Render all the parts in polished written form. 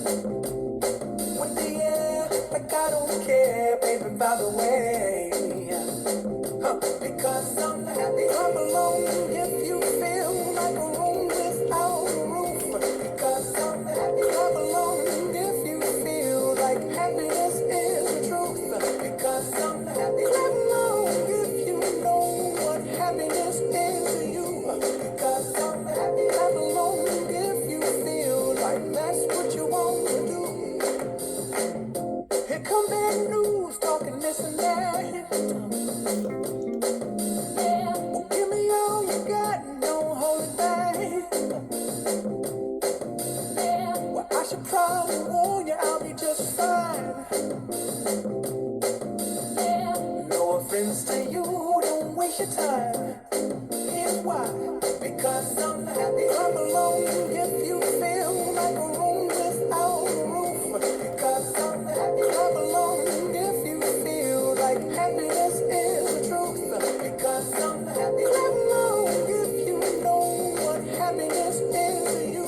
With the air, like I don't care, baby, by the way. Because I'm happy, I'm alone. If you feel like a room without a roof, because I'm happy, I'm alone. If you feel like happiness is the truth, because I'm happy, I'm alone. If you know what happiness is to you, because I'm happy, I'm alone. If you feel like that's what you want to do. Here come bad news, talking this and that. Well, give me all you got and don't hold it back. Well, I should probably warn you, I'll be just fine. No offense to you, don't waste your time. Here's why. Because I'm happy, I'm alone. If you feel like a room without a roof, because I'm happy, I'm alone. If you feel like happiness is the truth, because I'm happy, I'm alone. If you know what happiness is to you,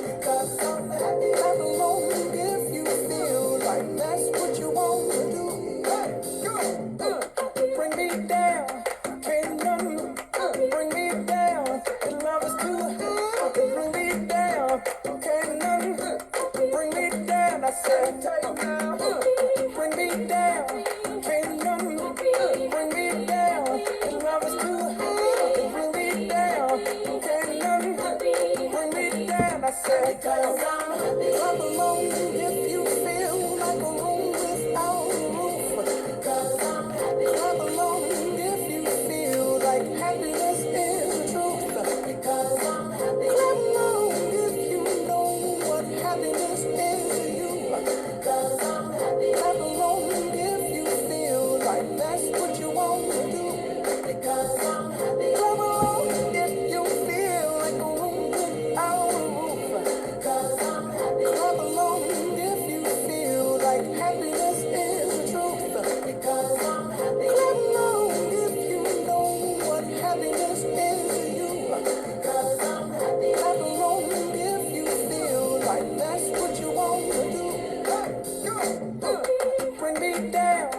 because I'm happy, I'm alone. If you feel like that's what you want to do, hey, go, bring me down, can't nothing bring me down. The love is too high, bring me down, can't nothing bring me down. I said, bring me down, can't nothing bring me down. The love is too high, bring me down, can't nothing bring me down. I said, cause I'm alone. If you feel like a room without a roof, cause I'm alone. If you feel like happiness is the truth, because I'm alone. If you know what happiness is to you, because I'm alone. If you feel like that's what you want to do, because I'm alone. If you feel like a room without a roof, because I'm alone. If you feel like happiness is the truth, because I'm alone. If you know what happiness is to you, because I'm alone. If you feel like that's what you want to do, hey, go, bring me down,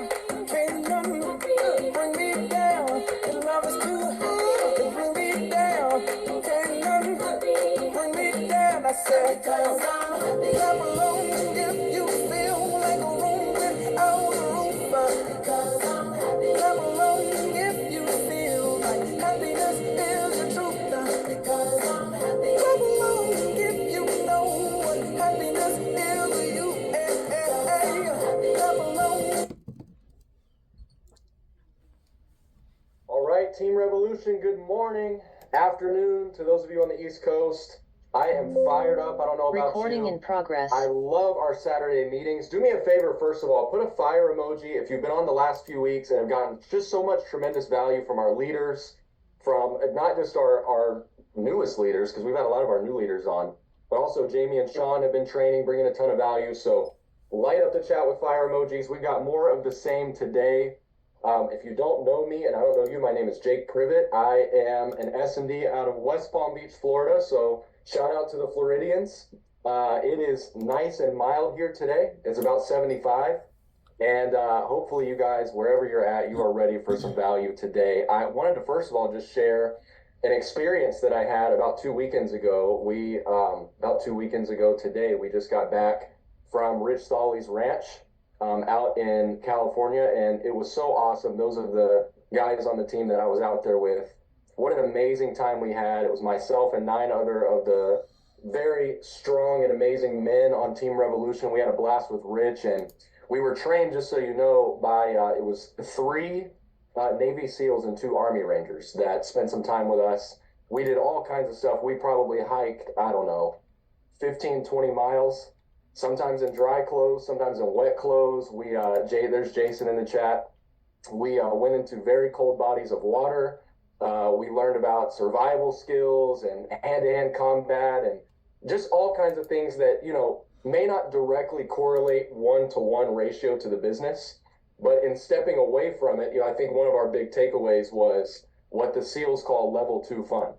can't nothing bring me down. The love is too high, bring me down, can't nothing bring me down. I said, cause I'm alone. If you feel like a room without a roof, because I'm alone. If you feel like happiness is the truth, because I'm alone. If you know what happiness is to you, I'm alone. All right, Team Revolution, good morning, afternoon to those of you on the East Coast. I am fired up. I don't know about Recording you. in progress. I love our Saturday meetings. Do me a favor, first of all, put a fire emoji if you've been on the last few weeks and have gotten just so much tremendous value from our leaders, from not just our newest leaders, because we've had a lot of our new leaders on, but also Jamie and Sean have been training, bringing a ton of value. So light up the chat with fire emojis. We've got more of the same today. If you don't know me, and I don't know you, my name is Jake Privet. I am an S&D out of West Palm Beach, Florida. So shout out to the Floridians. It is nice and mild here today. It's about 75. And hopefully you guys, wherever you're at, you are ready for some value today. I wanted to first of all just share an experience that I had about 2 weekends ago. About 2 weekends ago today, we just got back from Rich Thawley's ranch out in California, and it was so awesome. Those are the guys on the team that I was out there with. What an amazing time we had. It was myself and 9 other of the very strong and amazing men on Team Revolution. We had a blast with Rich, and we were trained, just so you know, by it was 3 Navy SEALs and 2 Army Rangers that spent some time with us. We did all kinds of stuff. We probably hiked, I don't know, 15, 20 miles, sometimes in dry clothes, sometimes in wet clothes. There's Jason in the chat. We went into very cold bodies of water. We learned about survival skills and hand-to-hand combat and just all kinds of things that, may not directly correlate 1-to-1 ratio to the business. But in stepping away from it, I think one of our big takeaways was what the SEALs call level 2 fun.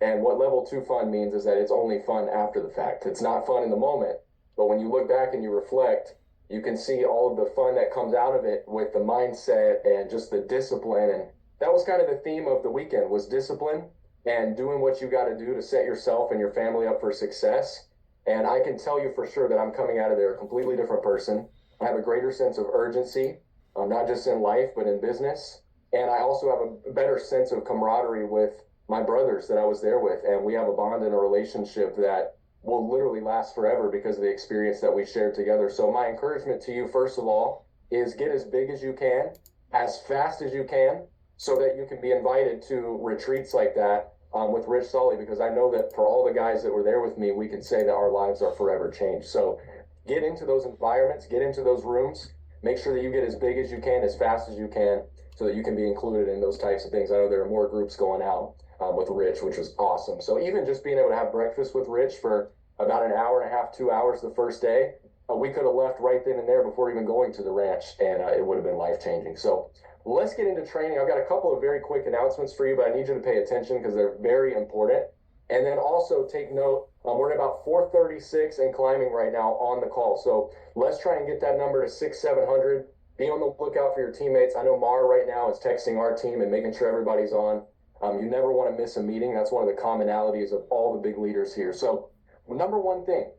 And what level 2 fun means is that it's only fun after the fact. It's not fun in the moment, But when you look back and you reflect, you can see all of the fun that comes out of it with the mindset and just the discipline. And that was kind of the theme of the weekend, was discipline and doing what you got to do to set yourself and your family up for success. And I can tell you for sure that I'm coming out of there a completely different person. I have a greater sense of urgency, not just in life, but in business. And I also have a better sense of camaraderie with my brothers that I was there with. And we have a bond and a relationship that will literally last forever because of the experience that we shared together. So my encouragement to you, first of all, is get as big as you can, as fast as you can, so that you can be invited to retreats like that with Rich Sully, because I know that for all the guys that were there with me, we can say that our lives are forever changed. So get into those environments, get into those rooms, make sure that you get as big as you can, as fast as you can, so that you can be included in those types of things. I know there are more groups going out with Rich, which was awesome. So even just being able to have breakfast with Rich for about an hour and a half, 2 hours the first day, we could have left right then and there before even going to the ranch, and it would have been life-changing. So let's get into training. I've got a couple of very quick announcements for you, but I need you to pay attention because they're very important. And then also take note, we're at about 436 and climbing right now on the call. So let's try and get that number to 600-700. Be on the lookout for your teammates. I know Mara right now is texting our team and making sure everybody's on. You never want to miss a meeting. That's one of the commonalities of all the big leaders here. So number one thing,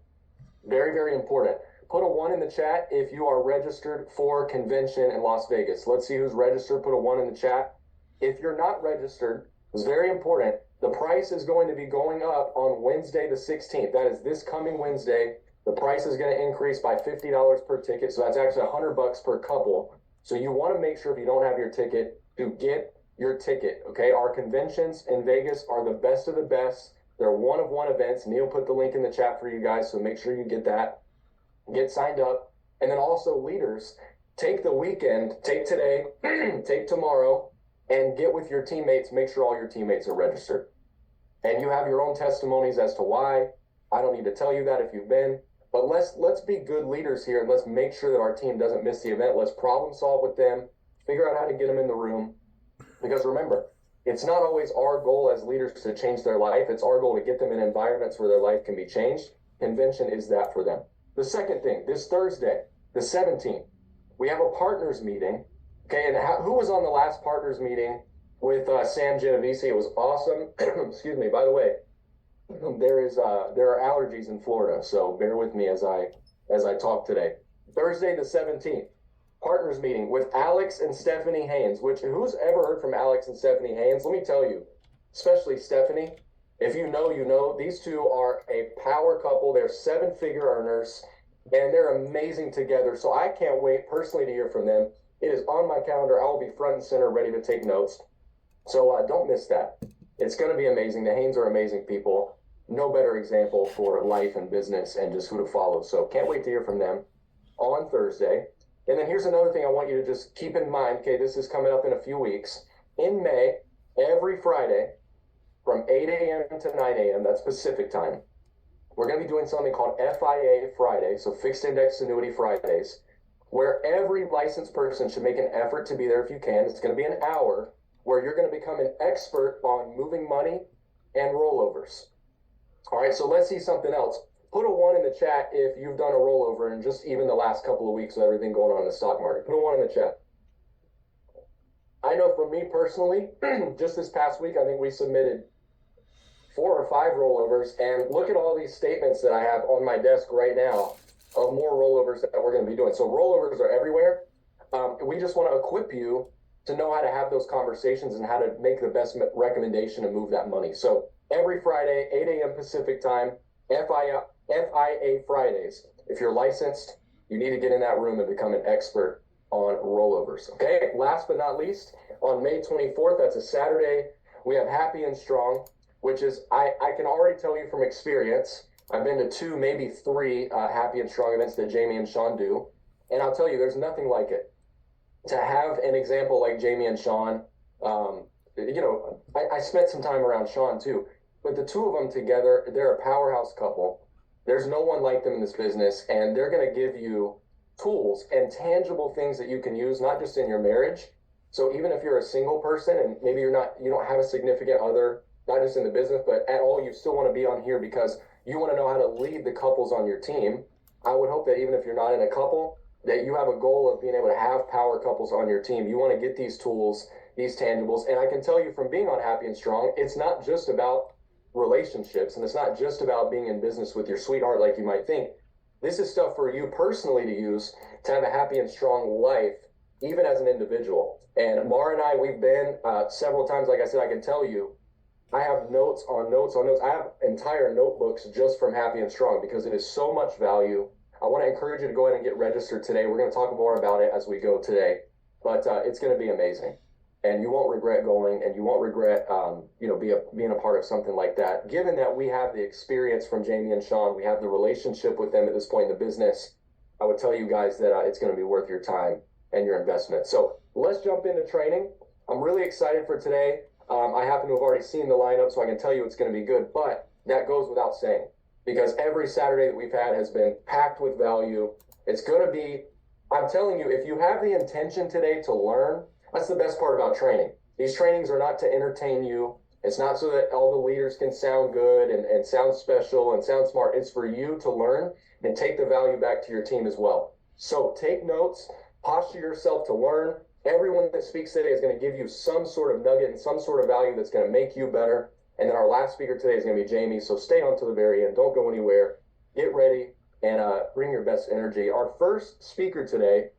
very, very important. Put a 1 in the chat if you are registered for convention in Las Vegas. Let's see who's registered. Put a 1 in the chat. If you're not registered, it's very important. The price is going to be going up on Wednesday the 16th. That is this coming Wednesday. The price is going to increase by $50 per ticket. So that's actually $100 per couple. So you want to make sure if you don't have your ticket to get your ticket. Okay. Our conventions in Vegas are the best of the best. They're one-of-one events. Neil put the link in the chat for you guys. So make sure you get that. Get signed up. And then also leaders, take the weekend, take today, take tomorrow, and get with your teammates. Make sure all your teammates are registered. And you have your own testimonies as to why. I don't need to tell you that if you've been. But let's be good leaders here, and let's make sure that our team doesn't miss the event. Let's problem solve with them, figure out how to get them in the room. Because remember, it's not always our goal as leaders to change their life. It's our goal to get them in environments where their life can be changed. Convention is that for them. The second thing, this Thursday, the 17th, we have a partners meeting. Okay, and who was on the last partners meeting with Sam Genovese? It was awesome. Excuse me. By the way, there are allergies in Florida, so bear with me as I talk today. Thursday the 17th, partners meeting with Alex and Stephanie Haynes. Which who's ever heard from Alex and Stephanie Haynes? Let me tell you, especially Stephanie. If you know, you know. These two are a power couple. They're 7-figure earners, and they're amazing together. So I can't wait personally to hear from them. It is on my calendar. I will be front and center, ready to take notes. So don't miss that. It's going to be amazing. The Haynes are amazing people. No better example for life and business and just who to follow. So can't wait to hear from them on Thursday. And then here's another thing I want you to just keep in mind. Okay, this is coming up in a few weeks. In May, every Friday, from 8 a.m. to 9 a.m., that's Pacific time, we're going to be doing something called FIA Friday, so Fixed Index Annuity Fridays, where every licensed person should make an effort to be there if you can. It's going to be an hour where you're going to become an expert on moving money and rollovers. All right, so let's see something else. Put a 1 in the chat if you've done a rollover in just even the last couple of weeks with everything going on in the stock market. Put a 1 in the chat. I know for me personally, just this past week, I think we submitted 4 or 5 rollovers, and look at all these statements that I have on my desk right now of more rollovers that we're going to be doing. So rollovers are everywhere. We just want to equip you to know how to have those conversations and how to make the best recommendation and move that money. So every Friday, 8 a.m. Pacific time, FIA Fridays. If you're licensed, you need to get in that room and become an expert on rollovers. Okay, last but not least, on May 24th, that's a Saturday, we have Happy and Strong, which is, I can already tell you from experience, I've been to 2, maybe 3 Happy and Strong events that Jamie and Sean do, and I'll tell you, there's nothing like it. To have an example like Jamie and Sean, I spent some time around Sean too, but the two of them together, they're a powerhouse couple. There's no one like them in this business, and they're going to give you tools and tangible things that you can use, not just in your marriage. So even if you're a single person and maybe you don't have a significant other, not just in the business, but at all, you still want to be on here because you want to know how to lead the couples on your team. I would hope that even if you're not in a couple, that you have a goal of being able to have power couples on your team. You want to get these tools, these tangibles. And I can tell you from being on Happy and Strong, it's not just about relationships and it's not just about being in business with your sweetheart like you might think. This is stuff for you personally to use to have a happy and strong life, even as an individual. And Mara and I, we've been several times, like I said, I can tell you, I have notes on notes on notes. I have entire notebooks just from Happy and Strong because it is so much value. I want to encourage you to go ahead and get registered today. We're going to talk more about it as we go today, but it's going to be amazing, and you won't regret going, and you won't regret, being a part of something like that. Given that we have the experience from Jamie and Sean, we have the relationship with them at this point in the business. I would tell you guys that it's going to be worth your time and your investment. So let's jump into training. I'm really excited for today. I happen to have already seen the lineup, so I can tell you it's going to be good, but that goes without saying because every Saturday that we've had has been packed with value. It's going to be, I'm telling you, if you have the intention today to learn, that's the best part about training. These trainings are not to entertain you. It's not so that all the leaders can sound good and sound special and sound smart. It's for you to learn and take the value back to your team as well. So take notes, posture yourself to learn. Everyone that speaks today is going to give you some sort of nugget and some sort of value that's going to make you better. And then our last speaker today is going to be Jamie. So stay on to the very end. Don't go anywhere. Get ready and bring your best energy. Our first speaker today,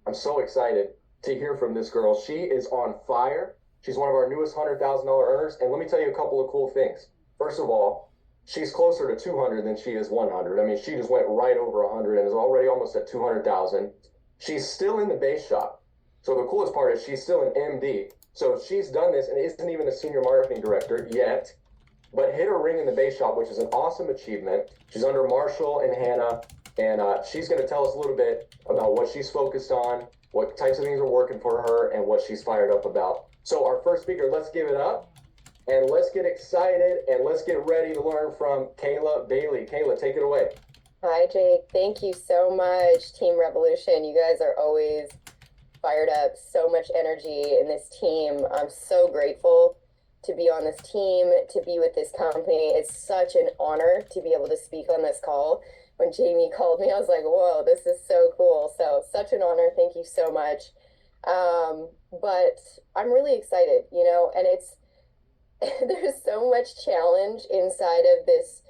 I'm so excited to hear from this girl. She is on fire. She's one of our newest $100,000 earners. And let me tell you a couple of cool things. First of all, she's closer to 200 than she is 100. I mean, she just went right over 100 and is already almost at 200,000. She's still in the base shop. So the coolest part is she's still an MD. So she's done this and isn't even a senior marketing director yet, but hit her ring in the base shop, which is an awesome achievement. She's under Marshall and Hannah, and she's going to tell us a little bit about what she's focused on, what types of things are working for her, and what she's fired up about. So our first speaker, let's give it up, and let's get excited, and let's get ready to learn from Kayla Bailey. Kayla, take it away. Hi, Jake. Thank you so much, Team Revolution. You guys are always fired up, so much energy in this team. I'm so grateful to be on this team, to be with this company. It's such an honor to be able to speak on this call. When Jamie called me, I was like, whoa, this is so cool. So such an honor. Thank you so much. But I'm really excited, and it's, there's so much challenge inside of this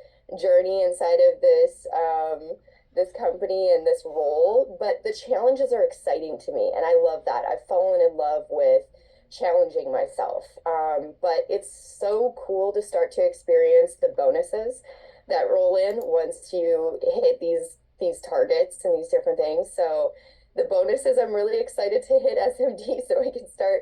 journey, inside of this company and this role, but the challenges are exciting to me, and I love that. I've fallen in love with challenging myself, but it's so cool to start to experience the bonuses that roll in once you hit these targets and these different things. So the bonuses, I'm really excited to hit SMD so I can start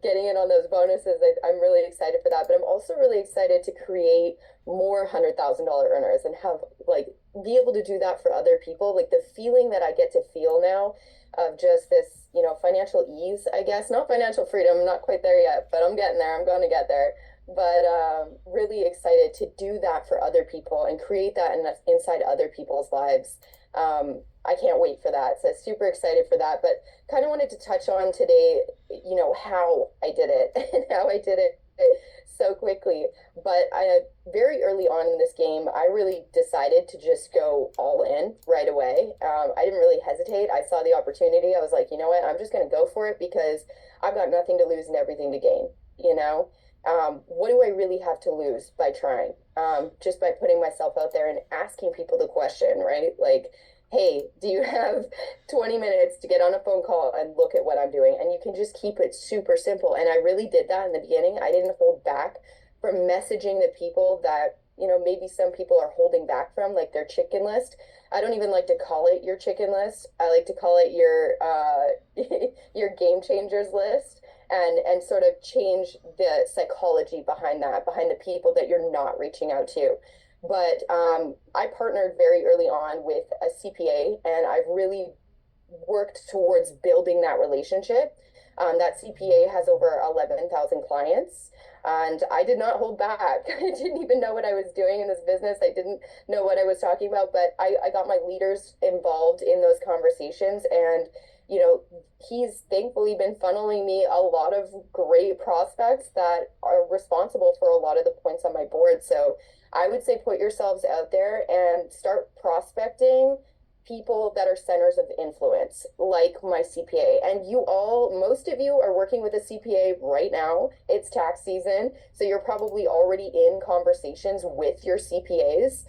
getting in on those bonuses. I'm really excited for that, but I'm also really excited to create more $100,000 earners and have be able to do that for other people. Like the feeling that I get to feel now of just this, financial ease, I guess, not financial freedom. I'm not quite there yet, but I'm getting there. I'm going to get there. But really excited to do that for other people and create that inside other people's lives. I can't wait for that. So super excited for that, but kind of wanted to touch on today, how I did it and how I did it so quickly. But very early on in this game, I really decided to just go all in right away. I didn't really hesitate. I saw the opportunity. I was like, you know what, I'm just going to go for it because I've got nothing to lose and everything to gain, what do I really have to lose by trying? Just by putting myself out there and asking people the question, right? Like, hey, do you have 20 minutes to get on a phone call and look at what I'm doing? And you can just keep it super simple. And I really did that in the beginning. I didn't hold back from messaging the people that, maybe some people are holding back from, like their chicken list. I don't even like to call it your chicken list. I like to call it your your game changers list. And sort of change the psychology behind the people that you're not reaching out to. But I partnered very early on with a CPA, and I've really worked towards building that relationship. That CPA has over 11,000 clients, and I did not hold back. I didn't even know what I was doing in this business. I didn't know what I was talking about, but I got my leaders involved in those conversations, and he's thankfully been funneling me a lot of great prospects that are responsible for a lot of the points on my board. So I would say put yourselves out there and start prospecting people that are centers of influence, like my CPA. And most of you are working with a CPA right now. It's tax season, so you're probably already in conversations with your CPAs.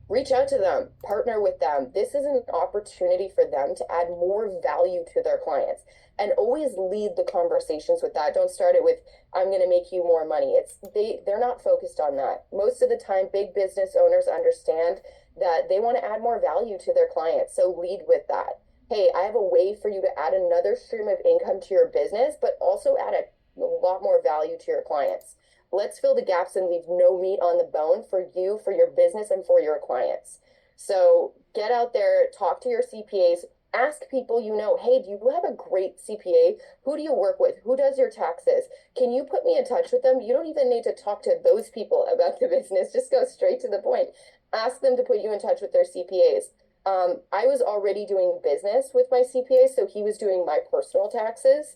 Reach out to them, partner with them. This is an opportunity for them to add more value to their clients, and always lead the conversations with that. Don't start it with, I'm going to make you more money. They're not focused on that. Most of the time, big business owners understand that they want to add more value to their clients. So lead with that. Hey, I have a way for you to add another stream of income to your business, but also add a lot more value to your clients. Let's fill the gaps and leave no meat on the bone for you, for your business, and for your clients. So get out there, talk to your CPAs, ask people hey, do you have a great CPA? Who do you work with? Who does your taxes? Can you put me in touch with them? You don't even need to talk to those people about the business. Just go straight to the point. Ask them to put you in touch with their CPAs. I was already doing business with my CPA, so he was doing my personal taxes.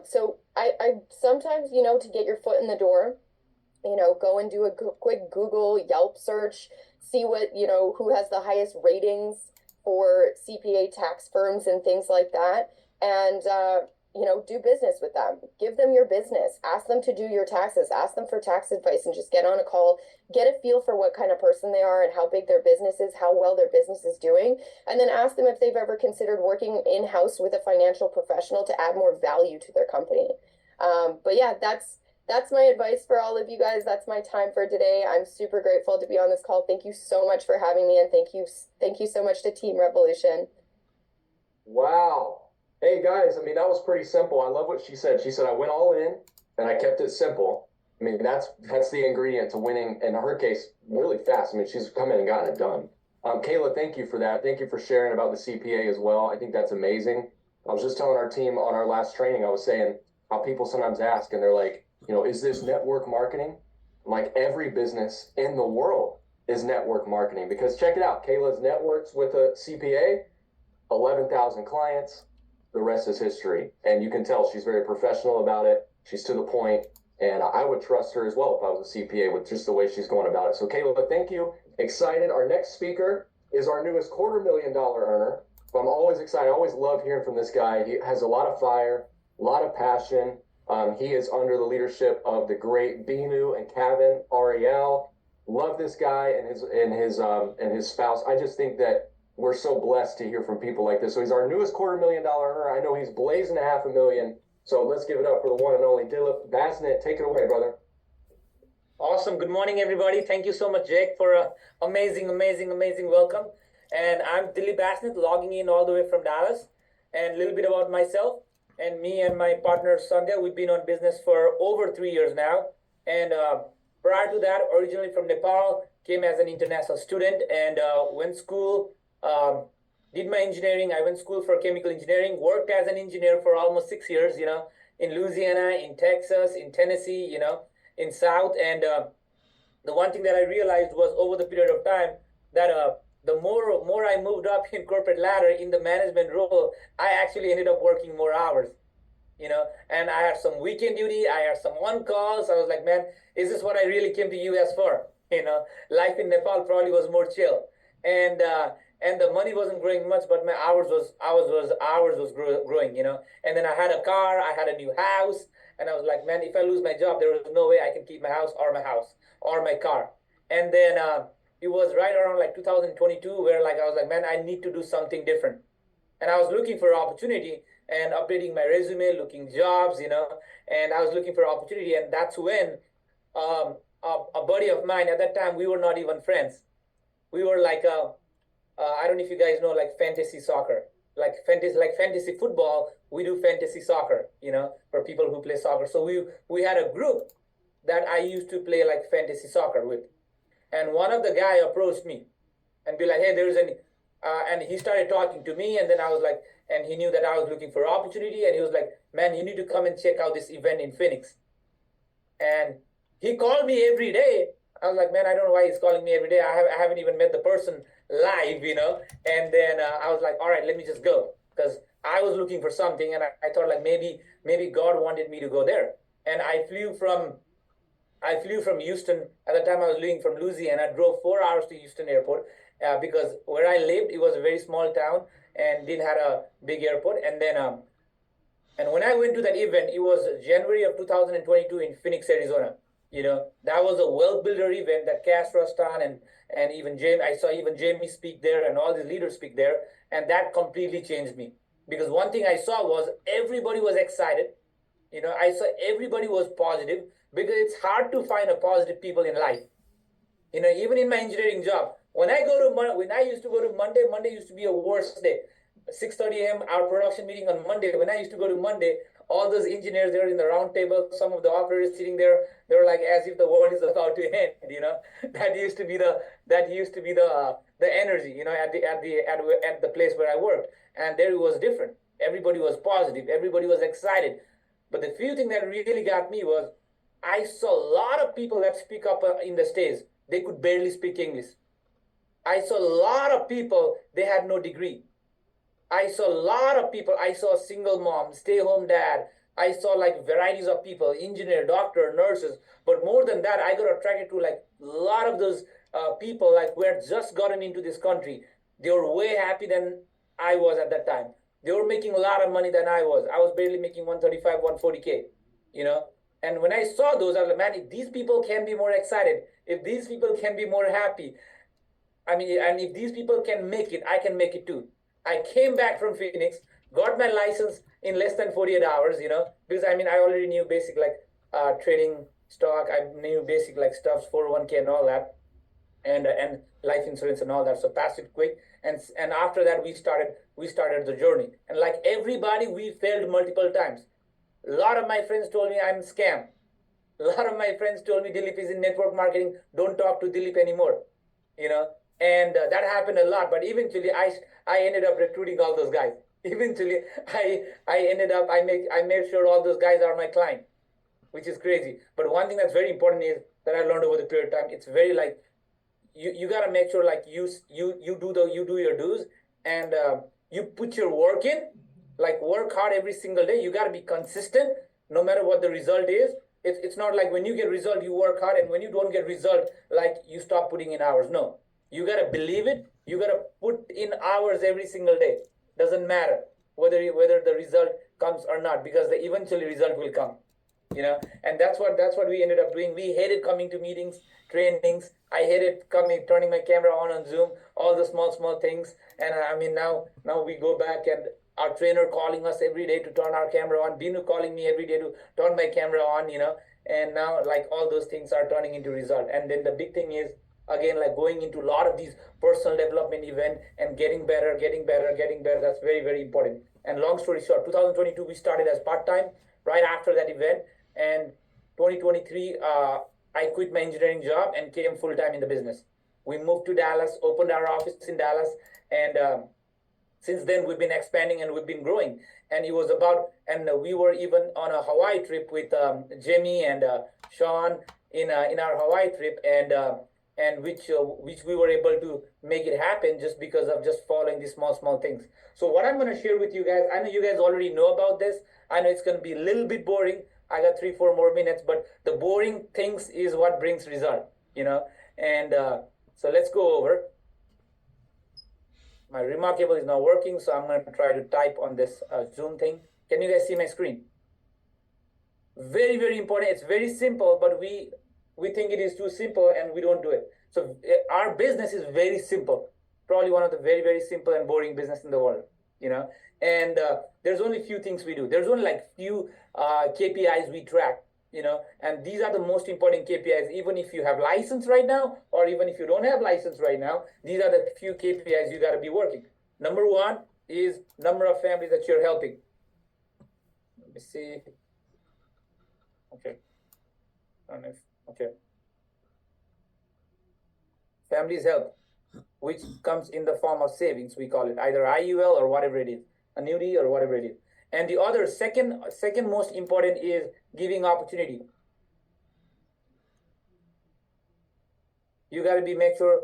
So I sometimes, to get your foot in the door, go and do a quick Google Yelp search, see what, who has the highest ratings for CPA tax firms and things like that. And, do business with them. Give them your business. Ask them to do your taxes. Ask them for tax advice, and just get on a call. Get a feel for what kind of person they are and how big their business is, how well their business is doing. And then ask them if they've ever considered working in-house with a financial professional to add more value to their company. But yeah, that's my advice for all of you guys. That's my time for today. I'm super grateful to be on this call. Thank you so much for having me, and thank you so much to Team Revolution. Wow. Hey guys, I mean, that was pretty simple. I love what she said. She said, I went all in and I kept it simple. I mean, that's the ingredient to winning, in her case, really fast. I mean, she's come in and gotten it done. Kayla, thank you for that. Thank you for sharing about the CPA as well. I think that's amazing. I was just telling our team on our last training, I was saying how people sometimes ask, and they're like, is this network marketing? Like, every business in the world is network marketing, because check it out. Kayla's networks with a CPA, 11,000 clients. The rest is history. And you can tell she's very professional about it. She's to the point. And I would trust her as well if I was a CPA, with just the way she's going about it. So Kayla, thank you. Excited. Our next speaker is our newest $250,000 earner. So I'm always excited. I always love hearing from this guy. He has a lot of fire, a lot of passion. He is under the leadership of the great Binu and Kevin Ariel. Love this guy and his spouse. I just think that we're so blessed to hear from people like this. So he's our newest $250,000 earner. I know he's blazing $500,000. So let's give it up for the one and only Dilip Basnet. Take it away, brother. Awesome. Good morning, everybody. Thank you so much, Jake, for an amazing welcome. And I'm Dilip Basnet, logging in all the way from Dallas. And a little bit about myself. And me and my partner, Sandhya, we've been on business for over 3 years now. And prior to that, originally from Nepal, came as an international student and went school. Did my engineering. I went to school for chemical engineering, worked as an engineer for almost 6 years, in Louisiana, in Texas, in Tennessee, in South. And the one thing that I realized was over the period of time that the more I moved up in corporate ladder in the management role, I actually ended up working more hours, and I had some weekend duty, I had some on calls. I was like, man, is this what I really came to US for? Life in Nepal probably was more chill. And the money wasn't growing much, but my hours was growing, And then I had a car, I had a new house, and I was like, man, if I lose my job, there was no way I can keep my house or my car. And then it was right around like 2022 where I was like, man, I need to do something different. And I was looking for opportunity and updating my resume, looking jobs, and I was looking for opportunity. And that's when a buddy of mine at that time, we were not even friends. We were like, I don't know if you guys know, like fantasy soccer, like fantasy football. We do fantasy soccer, for people who play soccer. So we had a group that I used to play like fantasy soccer with. And one of the guy approached me and be like, hey, and he started talking to me. And then I was like, and he knew that I was looking for opportunity. And he was like, man, you need to come and check out this event in Phoenix. And he called me every day. I was like, man, I don't know why he's calling me every day. I haven't even met the person live, And then I was like, all right, let me just go. Because I was looking for something, and I thought like maybe God wanted me to go there. And I flew from Houston. At the time I was living from Louisiana. I drove 4 hours to Houston airport because where I lived, it was a very small town and didn't have a big airport. And when I went to that event, it was January of 2022 in Phoenix, Arizona. That was a wealth builder event that Cass Rustan and even Jamie, I saw even Jamie speak there and all the leaders speak there. And that completely changed me. Because one thing I saw was everybody was excited. I saw everybody was positive because it's hard to find a positive people in life. Even in my engineering job, when I used to go to Monday used to be a worst day. 6:30 a.m. our production meeting on Monday. When I used to go to Monday, all those engineers, they were in the round table. Some of the operators sitting there, they were like as if the world is about to end. That used to be the energy. At the place where I worked, and there it was different. Everybody was positive. Everybody was excited. But the few thing that really got me was I saw a lot of people that speak up in the stage. They could barely speak English. I saw a lot of people, they had no degree. I saw a lot of people. I saw a single mom, stay home dad. I saw like varieties of people, engineer, doctor, nurses. But more than that, I got attracted to like a lot of those people like who had just gotten into this country. They were way happy than I was at that time. They were making a lot of money than I was. I was barely making 135, 140K, you know. And when I saw those, I was like, man, if these people can be more excited, if these people can be more happy, and if these people can make it, I can make it too. I came back from Phoenix, got my license in less than 48 hours, because I already knew basic like trading stock, I knew basic like stuffs, 401k and all that, and life insurance and all that. So passed it quick, and after that we started the journey. And like everybody, we failed multiple times. A lot of my friends told me I'm scam. A lot of my friends told me Dilip is in network marketing. Don't talk to Dilip anymore. You know, and that happened a lot. But eventually, I ended up recruiting all those guys. Eventually, I made sure all those guys are my client, which is crazy. But one thing that's very important is that I learned over the period of time. It's very like you gotta make sure like you do your dues, and you put your work in, like work hard every single day. You gotta be consistent no matter what the result is. It's not like when you get result you work hard, and when you don't get result like you stop putting in hours. No, you gotta believe it. You gotta put in hours every single day. Doesn't matter whether the result comes or not, because the eventually result will come. And that's what we ended up doing. We hated coming to meetings, trainings. I hated turning my camera on Zoom, all the small things. And now we go back, and our trainer calling us every day to turn our camera on, Binu calling me every day to turn my camera on, and now like all those things are turning into result. And then the big thing is again like going into a lot of these personal development event and getting better. That's very, very important. And long story short, 2022 we started as part-time right after that event, and 2023 I quit my engineering job and came full-time in the business. We moved to Dallas, opened our office in Dallas, and since then we've been expanding and we've been growing. And we were even on a Hawaii trip with Jamie and Sean in our Hawaii trip, and which we were able to make it happen just because of just following these small things. So what I'm going to share with you guys, I know you guys already know about this. I know it's going to be a little bit boring. I got 3-4 more minutes, but the boring things is what brings result. And so let's go over. My Remarkable is not working, so I'm going to try to type on this Zoom thing. Can you guys see my screen? Very, very important. It's very simple, but we think it is too simple and we don't do it. So our business is very simple. Probably one of the very, very simple and boring business in the world, and there's only few things we do. There's only like few KPIs we track, and these are the most important KPIs. Even if you have license right now, or even if you don't have license right now, these are the few KPIs you got to be working. Number one is number of families that you're helping. Let me see. Okay. Okay. Families help, which comes in the form of savings. We call it either IUL or whatever it is, annuity or whatever it is. And the other second most important is giving opportunity. You got to make sure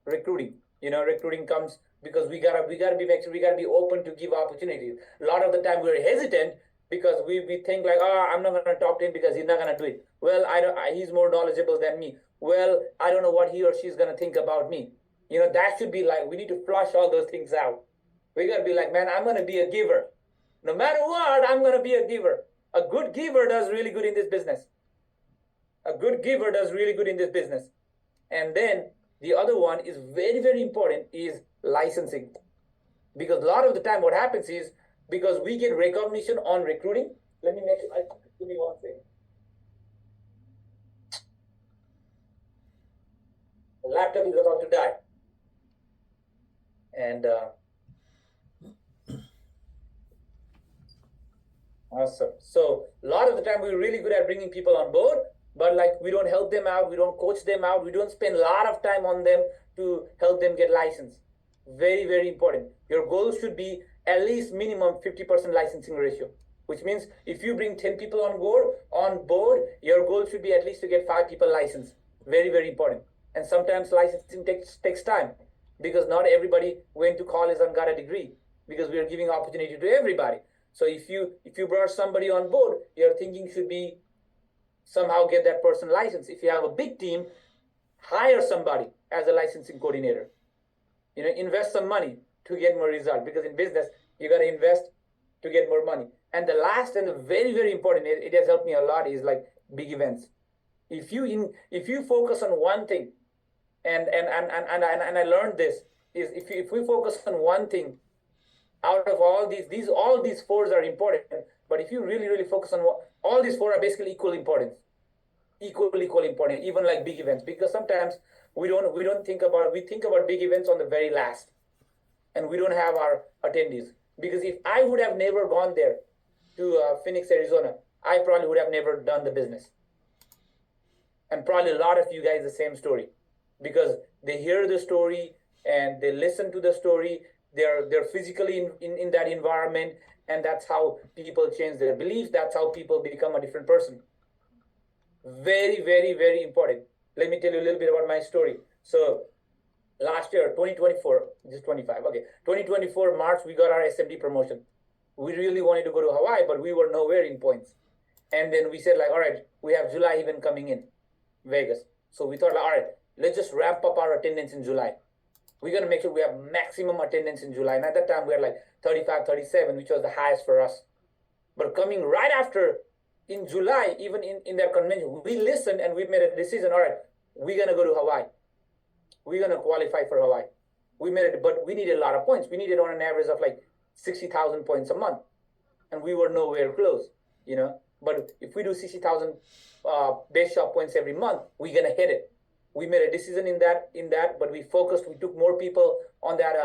recruiting. Recruiting comes because we gotta be open to give opportunities. A lot of the time we're hesitant because we think like, oh, I'm not gonna talk to him because he's not gonna do it. Well, he's more knowledgeable than me. Well, I don't know what he or she's gonna think about me. That should be like, we need to flush all those things out. We gotta be like, man, I'm gonna be a giver. No matter what, I'm gonna be a giver. A good giver does really good in this business. A good giver does really good in this business. And then the other one is very, very important is licensing. Because a lot of the time what happens is, because we get recognition on recruiting. Let me give me one thing. The laptop is about to die. And awesome. So a lot of the time we're really good at bringing people on board, but like we don't help them out, we don't coach them out, we don't spend a lot of time on them to help them get licensed. Very, very important. Your goal should be at least minimum 50% licensing ratio, which means if you bring 10 people on board, your goal should be at least to get 5 people licensed. Very, very important. And sometimes licensing takes time, because not everybody went to college and got a degree, because we are giving opportunity to everybody. So if you brought somebody on board, your thinking should be somehow get that person licensed. If you have a big team, hire somebody as a licensing coordinator. Invest some money to get more result, because in business you got to invest to get more money. And the last and the very, very important, it has helped me a lot, is like big events. If you focus on one thing, and I learned this, is if we focus on one thing out of all these 4s are important, but if you really, really focus on all these 4 are basically equally important, even like big events, because sometimes we think about big events on the very last, and we don't have our attendees. Because if I would have never gone there to Phoenix, Arizona, I probably would have never done the business. And probably a lot of you guys the same story, because they hear the story and they listen to the story. They're physically in that environment, and that's how people change their beliefs. That's how people become a different person. Very, very, very important. Let me tell you a little bit about my story. So last year, 2024, just 25, okay, 2024 March, we got our SMD promotion. We really wanted to go to Hawaii, but we were nowhere in points. And then we said like, all right, we have July event coming in Vegas. So we thought, all right, let's just ramp up our attendance in July. We're going to make sure we have maximum attendance in July. And at that time, we had like 35, 37, which was the highest for us. But coming right after, in July, even in that convention, we listened and we made a decision, all right, we're going to go to Hawaii. We're going to qualify for Hawaii. We made it, but we needed a lot of points. We needed on an average of like 60,000 points a month. And we were nowhere close, But if we do 60,000 base shop points every month, we're going to hit it. We made a decision in that, but we focused. We took more people on that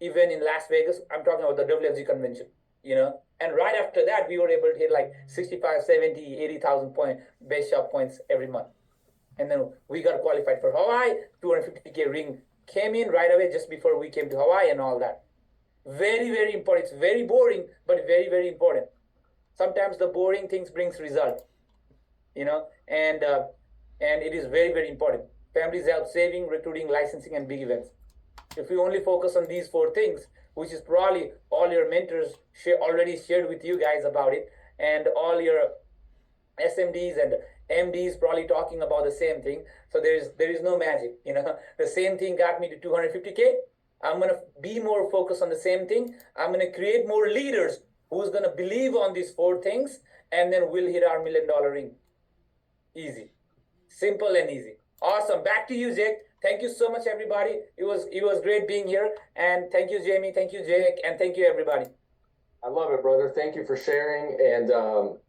event in Las Vegas. I'm talking about the WFG convention, And right after that, we were able to hit like 65, 70, 80,000 point base shop points every month. And then we got qualified for Hawaii. 250K ring came in right away just before we came to Hawaii and all that. Very, very important. It's very boring, but very, very important. Sometimes the boring things brings result, and it is very, very important. Families help saving, recruiting, licensing, and big events. If we only focus on these 4 things, which is probably all your mentors already shared with you guys about it, and all your SMDs and MDs probably talking about the same thing. So there is no magic, The same thing got me to 250K. I'm going to be more focused on the same thing. I'm going to create more leaders who's going to believe on these 4 things, and then we'll hit our $1 million ring. Easy. Simple and easy. Awesome. Back to you, Jake. Thank you so much, everybody. It was great being here. And thank you, Jamie. Thank you, Jake. And thank you, everybody. I love it, brother. Thank you for sharing. And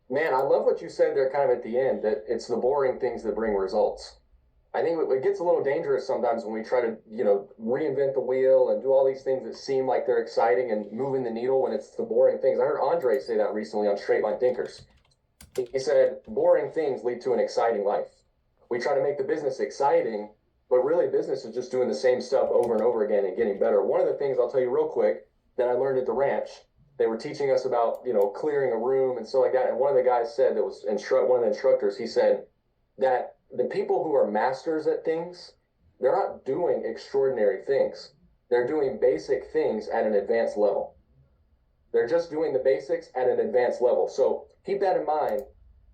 man, I love what you said there kind of at the end, that it's the boring things that bring results. I think it gets a little dangerous sometimes when we try to, reinvent the wheel and do all these things that seem like they're exciting and moving the needle when it's the boring things. I heard Andre say that recently on Straight Line Thinkers. He said, boring things lead to an exciting life. We try to make the business exciting, but really business is just doing the same stuff over and over again and getting better. One of the things I'll tell you real quick that I learned at the ranch, they were teaching us about, clearing a room and so like that. And one of the guys said, one of the instructors, he said that the people who are masters at things, they're not doing extraordinary things. They're doing basic things at an advanced level. They're just doing the basics at an advanced level. So keep that in mind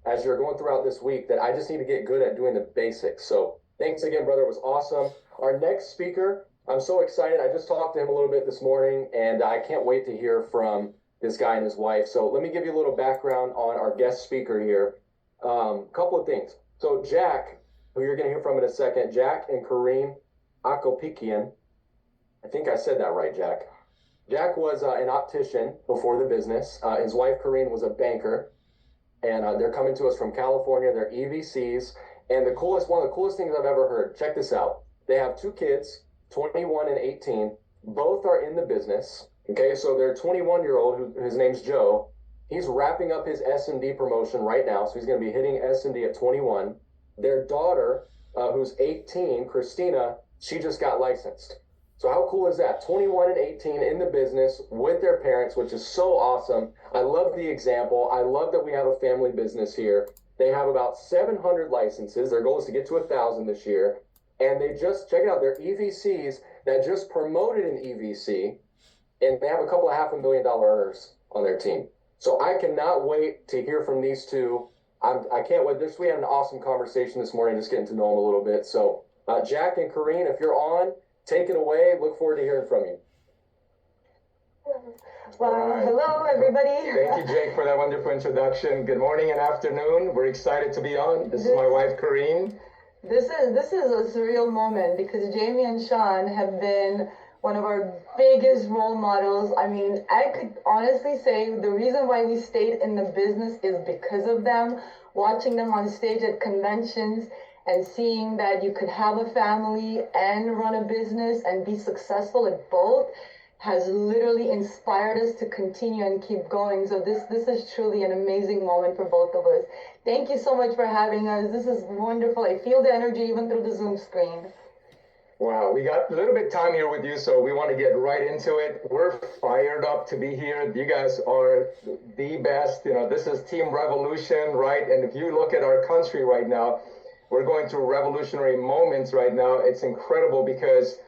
as you're going throughout this week, that I just need to get good at doing the basics. So thanks again, brother. It was awesome. Our next speaker, I'm so excited. I just talked to him a little bit this morning, and I can't wait to hear from this guy and his wife. So let me give you a little background on our guest speaker here. Couple of things. So Jack, who you're going to hear from in a second, Jack and Kareem Akopikian. I think I said that right, Jack. Jack was an optician before the business. His wife, Kareen, was a banker. And they're coming to us from California. They're EVCs. And one of the coolest things I've ever heard, check this out. They have two kids, 21 and 18. Both are in the business. Okay, so their 21-year-old, his name's Joe, he's wrapping up his S&D promotion right now. So he's going to be hitting S&D at 21. Their daughter, who's 18, Christina, she just got licensed. So how cool is that? 21 and 18 in the business with their parents, which is so awesome. I love the example. I love that we have a family business here. They have about 700 licenses. Their goal is to get to 1,000 this year. And they just, check it out, they're EVCs that just promoted an EVC, and they have a couple of $500,000 earners on their team. So I cannot wait to hear from these two. I can't wait. We had an awesome conversation this morning, just getting to know them a little bit. So Jack and Kareen, if you're on, take it away. Look forward to hearing from you. Well, hello, everybody. Thank you, Jake, for that wonderful introduction. Good morning and afternoon. We're excited to be on. This is my wife, Kareen. This is a surreal moment because Jamie and Sean have been one of our biggest role models. I mean, I could honestly say the reason why we stayed in the business is because of them. Watching them on stage at conventions and seeing that you could have a family and run a business and be successful at both has literally inspired us to continue and keep going. So this is truly an amazing moment for both of us. Thank you so much for having us. This is wonderful. I feel the energy even through the Zoom screen. Wow, we got a little bit of time here with you, so we want to get right into it. We're fired up to be here. You guys are the best. You know, this is Team Revolution, right? And if you look at our country right now, we're going through revolutionary moments right now. It's incredible because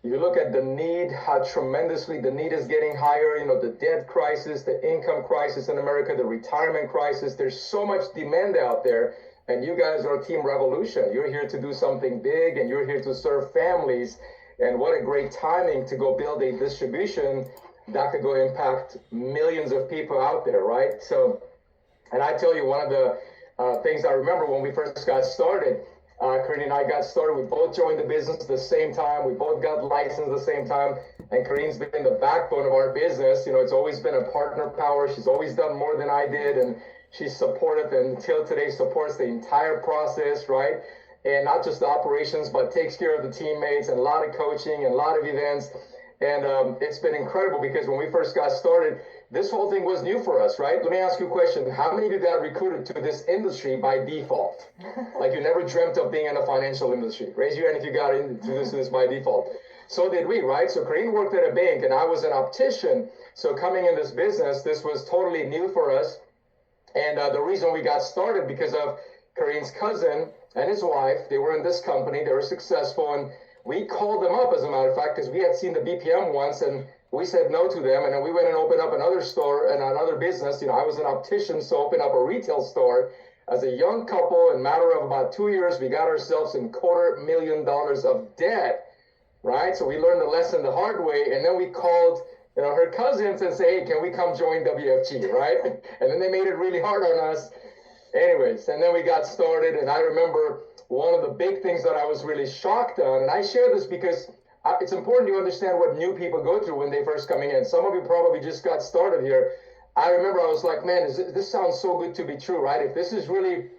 you look at the need, how tremendously the need is getting higher, you know, the debt crisis, the income crisis in America, the retirement crisis. There's so much demand out there. And you guys are Team Revolution. You're here to do something big, and you're here to serve families. And what a great timing to go build a distribution that could go impact millions of people out there, right? So, and I tell you, one of the things I remember when we first got started, Kareen and I got started. We both joined the business at the same time. We both got licensed at the same time. And Kareen's been the backbone of our business. You know, it's always been a partner power. She's always done more than I did. And she's supported and until today supports the entire process, right? And not just the operations, but takes care of the teammates and a lot of coaching and a lot of events. And it's been incredible because when we first got started, this whole thing was new for us, right? Let me ask you a question. How many of you got recruited to this industry by default? Like you never dreamt of being in the financial industry. Raise your hand if you got into this by default. So did we, right? So Kareen worked at a bank and I was an optician. So coming in this business, this was totally new for us. And the reason we got started because of Kareen's cousin and his wife, they were in this company, they were successful. And we called them up, as a matter of fact, because we had seen the BPM once and we said no to them, and then we went and opened up another store and another business. You know, I was an optician, so opened up a retail store. As a young couple, in a matter of about 2 years, we got ourselves in $250,000 of debt, right? So we learned the lesson the hard way, and then we called, you know, her cousins and say, hey, can we come join WFG, right? And then they made it really hard on us. Anyways, and then we got started, and I remember one of the big things that I was really shocked on, and I share this because it's important to understand what new people go through when they first coming in. Some of you probably just got started here. I remember I was like, man, this sounds so good to be true, right? If this is really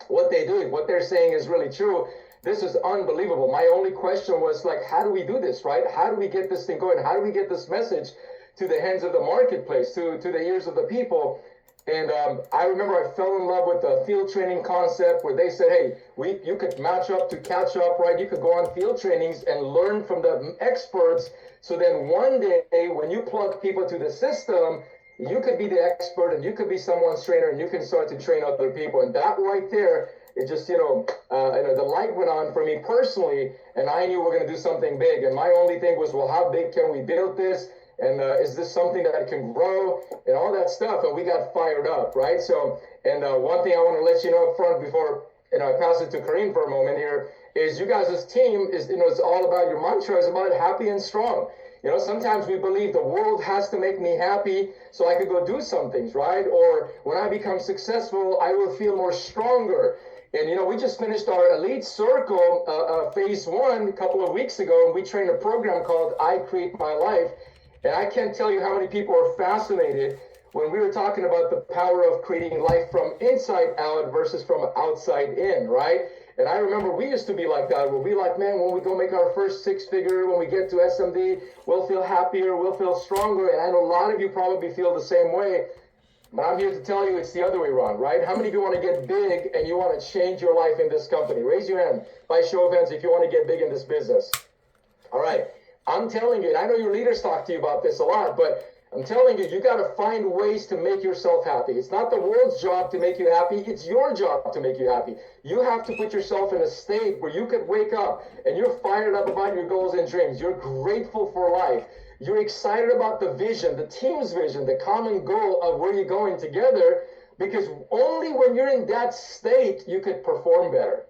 what they do, what they're saying is really true, this is unbelievable. My only question was like, how do we do this, right? How do we get this thing going? How do we get this message to the hands of the marketplace, to the ears of the people? And I remember I fell in love with the field training concept where they said, hey, you could match up to catch up, right? You could go on field trainings and learn from the experts. So then one day when you plug people to the system, you could be the expert and you could be someone's trainer and you can start to train other people. And that right there it just, the light went on for me personally, and I knew we're going to do something big. And my only thing was, well, how big can we build this? And is this something that can grow and all that stuff? And we got fired up, right? So, and one thing I want to let you know up front before I pass it to Kareem for a moment here is you guys' team is, it's all about your mantra is about happy and strong. Sometimes we believe the world has to make me happy so I could go do some things, right? Or when I become successful, I will feel more stronger. And, we just finished our Elite Circle phase 1 a couple of weeks ago, and we trained a program called I Create My Life. And I can't tell you how many people are fascinated when we were talking about the power of creating life from inside out versus from outside in, right? And I remember we used to be like that. We'll be like, man, when we go make our first 6-figure, when we get to SMD, we'll feel happier, we'll feel stronger. And I know a lot of you probably feel the same way. But I'm here to tell you it's the other way around, right? How many of you want to get big and you want to change your life in this company? Raise your hand by show of hands if you want to get big in this business. All right. I'm telling you, and I know your leaders talk to you about this a lot, but I'm telling you, you got to find ways to make yourself happy. It's not the world's job to make you happy. It's your job to make you happy. You have to put yourself in a state where you could wake up and you're fired up about your goals and dreams. You're grateful for life. You're excited about the vision, the team's vision, the common goal of where you're going together, because only when you're in that state, you could perform better.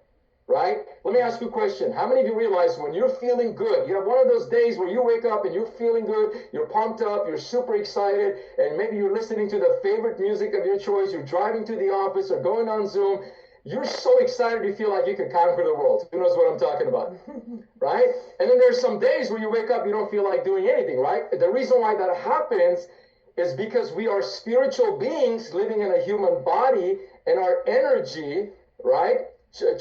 Right? Let me ask you a question. How many of you realize when you're feeling good, you have one of those days where you wake up and you're feeling good, you're pumped up, you're super excited, and maybe you're listening to the favorite music of your choice, you're driving to the office or going on Zoom, you're so excited you feel like you could conquer the world. Who knows what I'm talking about? Right? And then there's some days where you wake up, you don't feel like doing anything, right? The reason why that happens is because we are spiritual beings living in a human body, and our energy, right,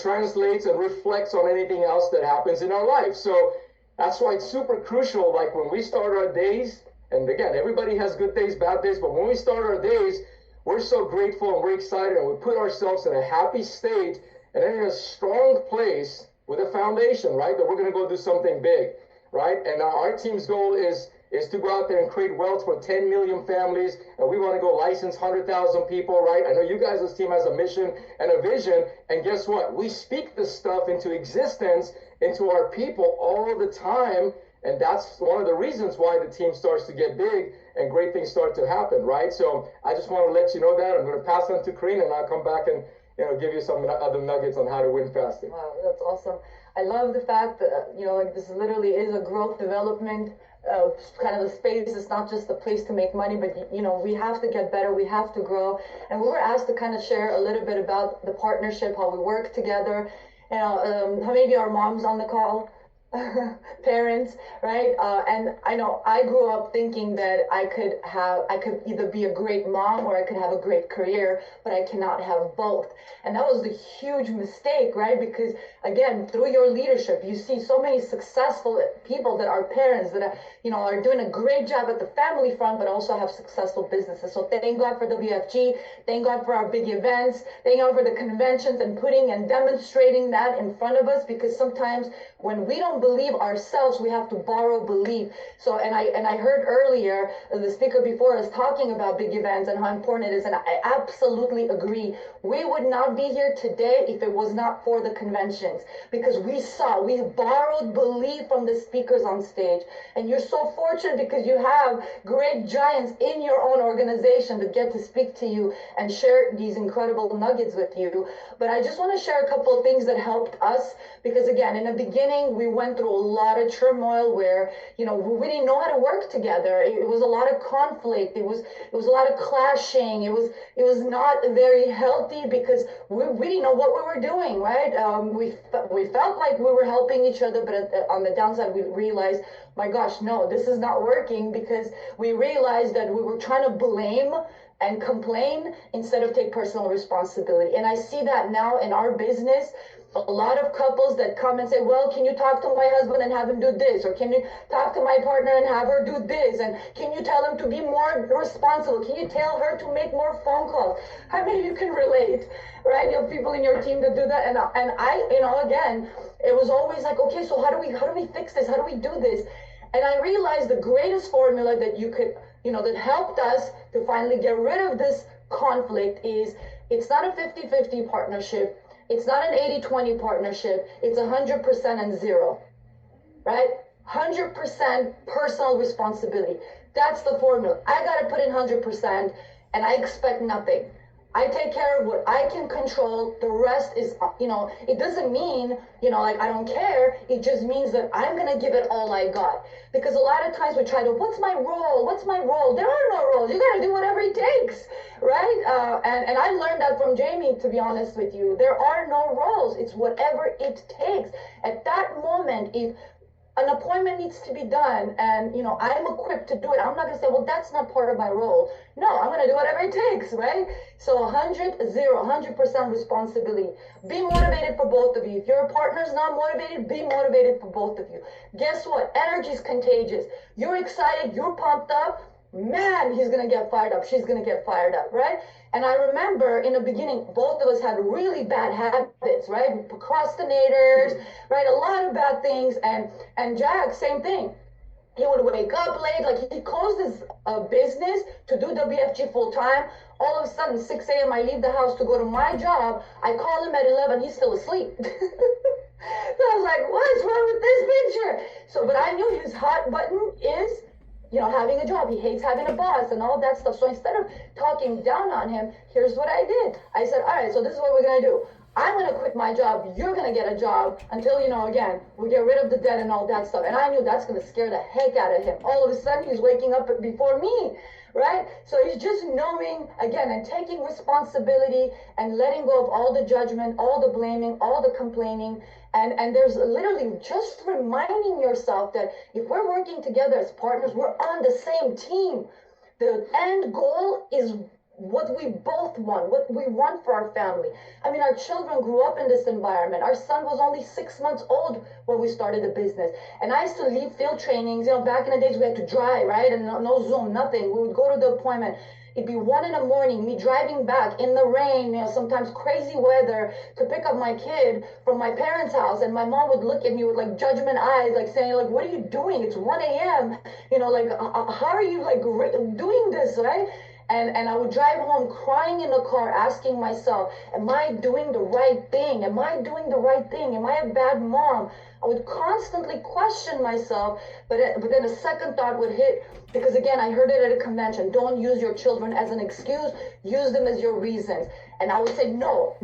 translates and reflects on anything else that happens in our life. So that's why it's super crucial, like when we start our days, and again, everybody has good days, bad days, but when we start our days, we're so grateful and we're excited, and we put ourselves in a happy state and in a strong place with a foundation, right, that we're going to go do something big, right? And our team's goal is to go out there and create wealth for 10 million families, and we want to go license 100,000 people, right? I know you guys, this team has a mission and a vision, and guess what? We speak this stuff into existence, into our people all the time, and that's one of the reasons why the team starts to get big and great things start to happen, right? So I just want to let you know that. I'm going to pass on to Karina, and I'll come back and give you some other nuggets on how to win faster. Wow, that's awesome. I love the fact that, this literally is a growth development kind of a space. It's not just a place to make money, but we have to get better, we have to grow. And we were asked to kind of share a little bit about the partnership, how we work together. How many of you are moms on the call? Parents, right? And I know I grew up thinking that I could either be a great mom or I could have a great career, but I cannot have both. And that was the huge mistake, right? Because again, through your leadership, you see so many successful people that are parents that are doing a great job at the family front, but also have successful businesses. So thank God for WFG. Thank God for our big events. Thank God for the conventions and putting and demonstrating that in front of us, because sometimes when we don't believe ourselves, we have to borrow belief. So, and I heard earlier the speaker before us talking about big events and how important it is, and I absolutely agree. We would not be here today if it was not for the conventions, because we borrowed belief from the speakers on stage. And you're so fortunate because you have great giants in your own organization that get to speak to you and share these incredible nuggets with you. But I just want to share a couple of things that helped us, because again, in the beginning, we went through a lot of turmoil where, we didn't know how to work together. It was a lot of conflict. It was a lot of clashing. It was not very healthy because we didn't know what we were doing, right? We felt like we were helping each other, but on the downside, we realized, my gosh, no, this is not working, because we realized that we were trying to blame and complain instead of take personal responsibility. And I see that now in our business. A lot of couples that come and say, well, can you talk to my husband and have him do this? Or can you talk to my partner and have her do this? And can you tell him to be more responsible? Can you tell her to make more phone calls? How many of you can relate, right? You have people in your team that do that. And I, again, it was always like, okay, so how do we fix this? How do we do this? And I realized the greatest formula that you could, that helped us to finally get rid of this conflict is, it's not a 50-50 partnership. It's not an 80-20 partnership. It's 100% and zero, right? 100% personal responsibility. That's the formula. I got to put in 100% and I expect nothing. I take care of what I can control. The rest is, it doesn't mean, like I don't care. It just means that I'm going to give it all I got. Because a lot of times we try to, what's my role? What's my role? There are no roles. You got to do whatever it takes, right? And I learned that from Jamie, to be honest with you. There are no roles. It's whatever it takes. At that moment, if an appointment needs to be done and I'm equipped to do it, I'm not going to say, well, that's not part of my role. No, I'm going to do whatever it takes, right? So 100% responsibility. Be motivated for both of you. If your partner's not motivated, be motivated for both of you. Guess what? Energy is contagious. You're excited, you're pumped up, man, he's going to get fired up, she's going to get fired up, right? And I remember in the beginning, both of us had really bad habits, right? Procrastinators, right? A lot of bad things. And Jack, same thing. He would wake up late, like he closed his business to do WFG full time. All of a sudden, 6 a.m., I leave the house to go to my job. I call him at 11, he's still asleep. So I was like, what's wrong with this picture? So, but I knew his hot button is having a job. He hates having a boss and all that stuff. So instead of talking down on him, here's what I did. I said, all right, so this is what we're going to do. I'm going to quit my job. You're going to get a job until, again, we get rid of the debt and all that stuff. And I knew that's going to scare the heck out of him. All of a sudden, he's waking up before me, right? So he's just knowing, again, and taking responsibility and letting go of all the judgment, all the blaming, all the complaining. And there's literally just reminding yourself that if we're working together as partners, we're on the same team. The end goal is what we both want, what we want for our family. I mean, our children grew up in this environment. Our son was only 6 months old when we started the business. And I used to lead field trainings. Back in the days we had to drive, right? And no Zoom, nothing. We would go to the appointment. It'd be 1 a.m, me driving back in the rain, sometimes crazy weather, to pick up my kid from my parents' house. And my mom would look at me with like judgment eyes, like saying, like, what are you doing? It's 1 a.m. How are you like doing this, right? And I would drive home crying in the car, asking myself, am I doing the right thing? Am I doing the right thing? Am I a bad mom? I would constantly question myself, but then a second thought would hit, because again, I heard it at a convention, don't use your children as an excuse, use them as your reasons. And I would say, no,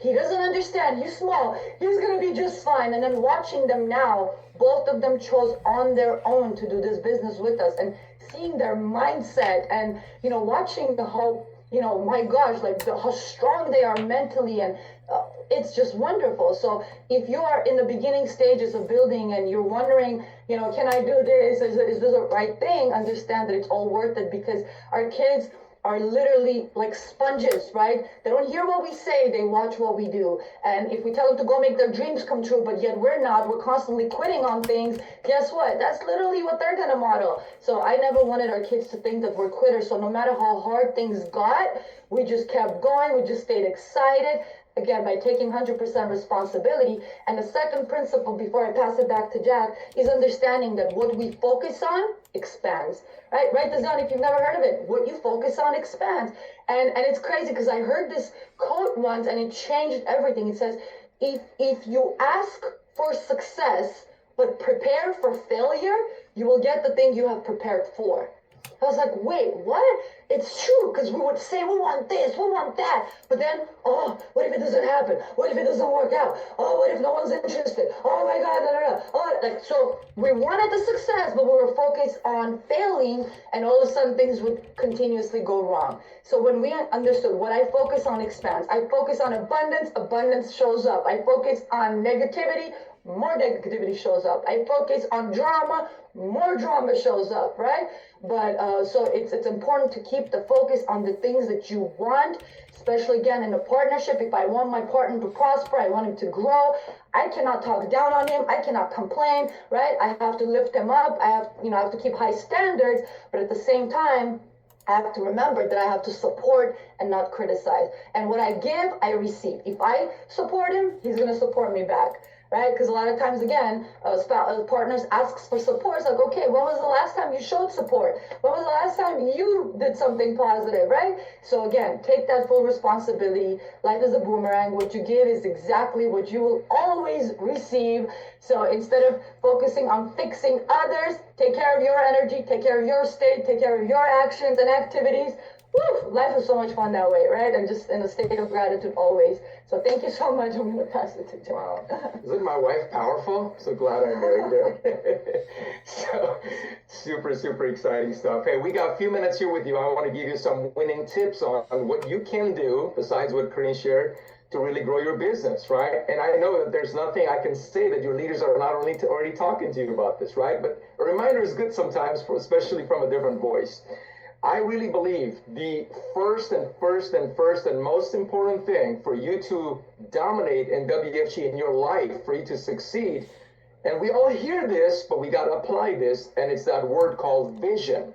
he doesn't understand, he's small, he's gonna be just fine. And then watching them now, both of them chose on their own to do this business with us, and seeing their mindset and, watching the whole, my gosh, like how strong they are mentally, and it's just wonderful. So if you are in the beginning stages of building and you're wondering, can I do this? Is this the right thing? Understand that it's all worth it, because our kids are literally like sponges, right? They don't hear what we say, they watch what we do. And if we tell them to go make their dreams come true, but yet we're constantly quitting on things, guess what? That's literally what they're gonna model. So I never wanted our kids to think that we're quitters. So no matter how hard things got, we just kept going, we just stayed excited. Again, by taking 100% responsibility. And the second principle, before I pass it back to Jack, is understanding that what we focus on expands. Right? Write this down if you've never heard of it. What you focus on expands. And it's crazy, because I heard this quote once and it changed everything. It says, if you ask for success but prepare for failure, you will get the thing you have prepared for. I was like, wait, what? It's true, because we would say, we want this, we want that. But then, what if it doesn't happen? What if it doesn't work out? Oh, what if no one's interested? Oh my God, da, da, da. Oh, so we wanted the success, but we were focused on failing, and all of a sudden things would continuously go wrong. So when we understood what I focus on expands, I focus on abundance shows up. I focus on negativity, more negativity shows up. I focus on drama, more drama shows up, right? But so it's important to keep the focus on the things that you want, especially again in a partnership. If I want my partner to prosper, I want him to grow, I cannot talk down on him, I cannot complain, right? I have to lift him up, I have to keep high standards, but at the same time, I have to remember that I have to support and not criticize. And what I give, I receive. If I support him, he's going to support me back. right? Because a lot of times, again, partners asks for support. It's like, okay, when was the last time you showed support? When was the last time you did something positive, right? So again, take that full responsibility. Life is a boomerang. What you give is exactly what you will always receive. So instead of focusing on fixing others, take care of your energy, take care of your state, take care of your actions and activities. Woo, life is so much fun that way, right? And just in a state of gratitude always. So thank you so much. I'm going to pass it to Jim. Wow. Isn't my wife powerful? So glad I married her. So super, super exciting stuff. Hey, we got a few minutes here with you. I want to give you some winning tips on what you can do besides what Corinne shared to really grow your business, right? And I know that there's nothing I can say that your leaders are not only already talking to you about this, right? But a reminder is good sometimes, especially from a different voice. I really believe the first and most important thing for you to dominate in WFG in your life, for you to succeed, and we all hear this, but we got to apply this, and it's that word called vision,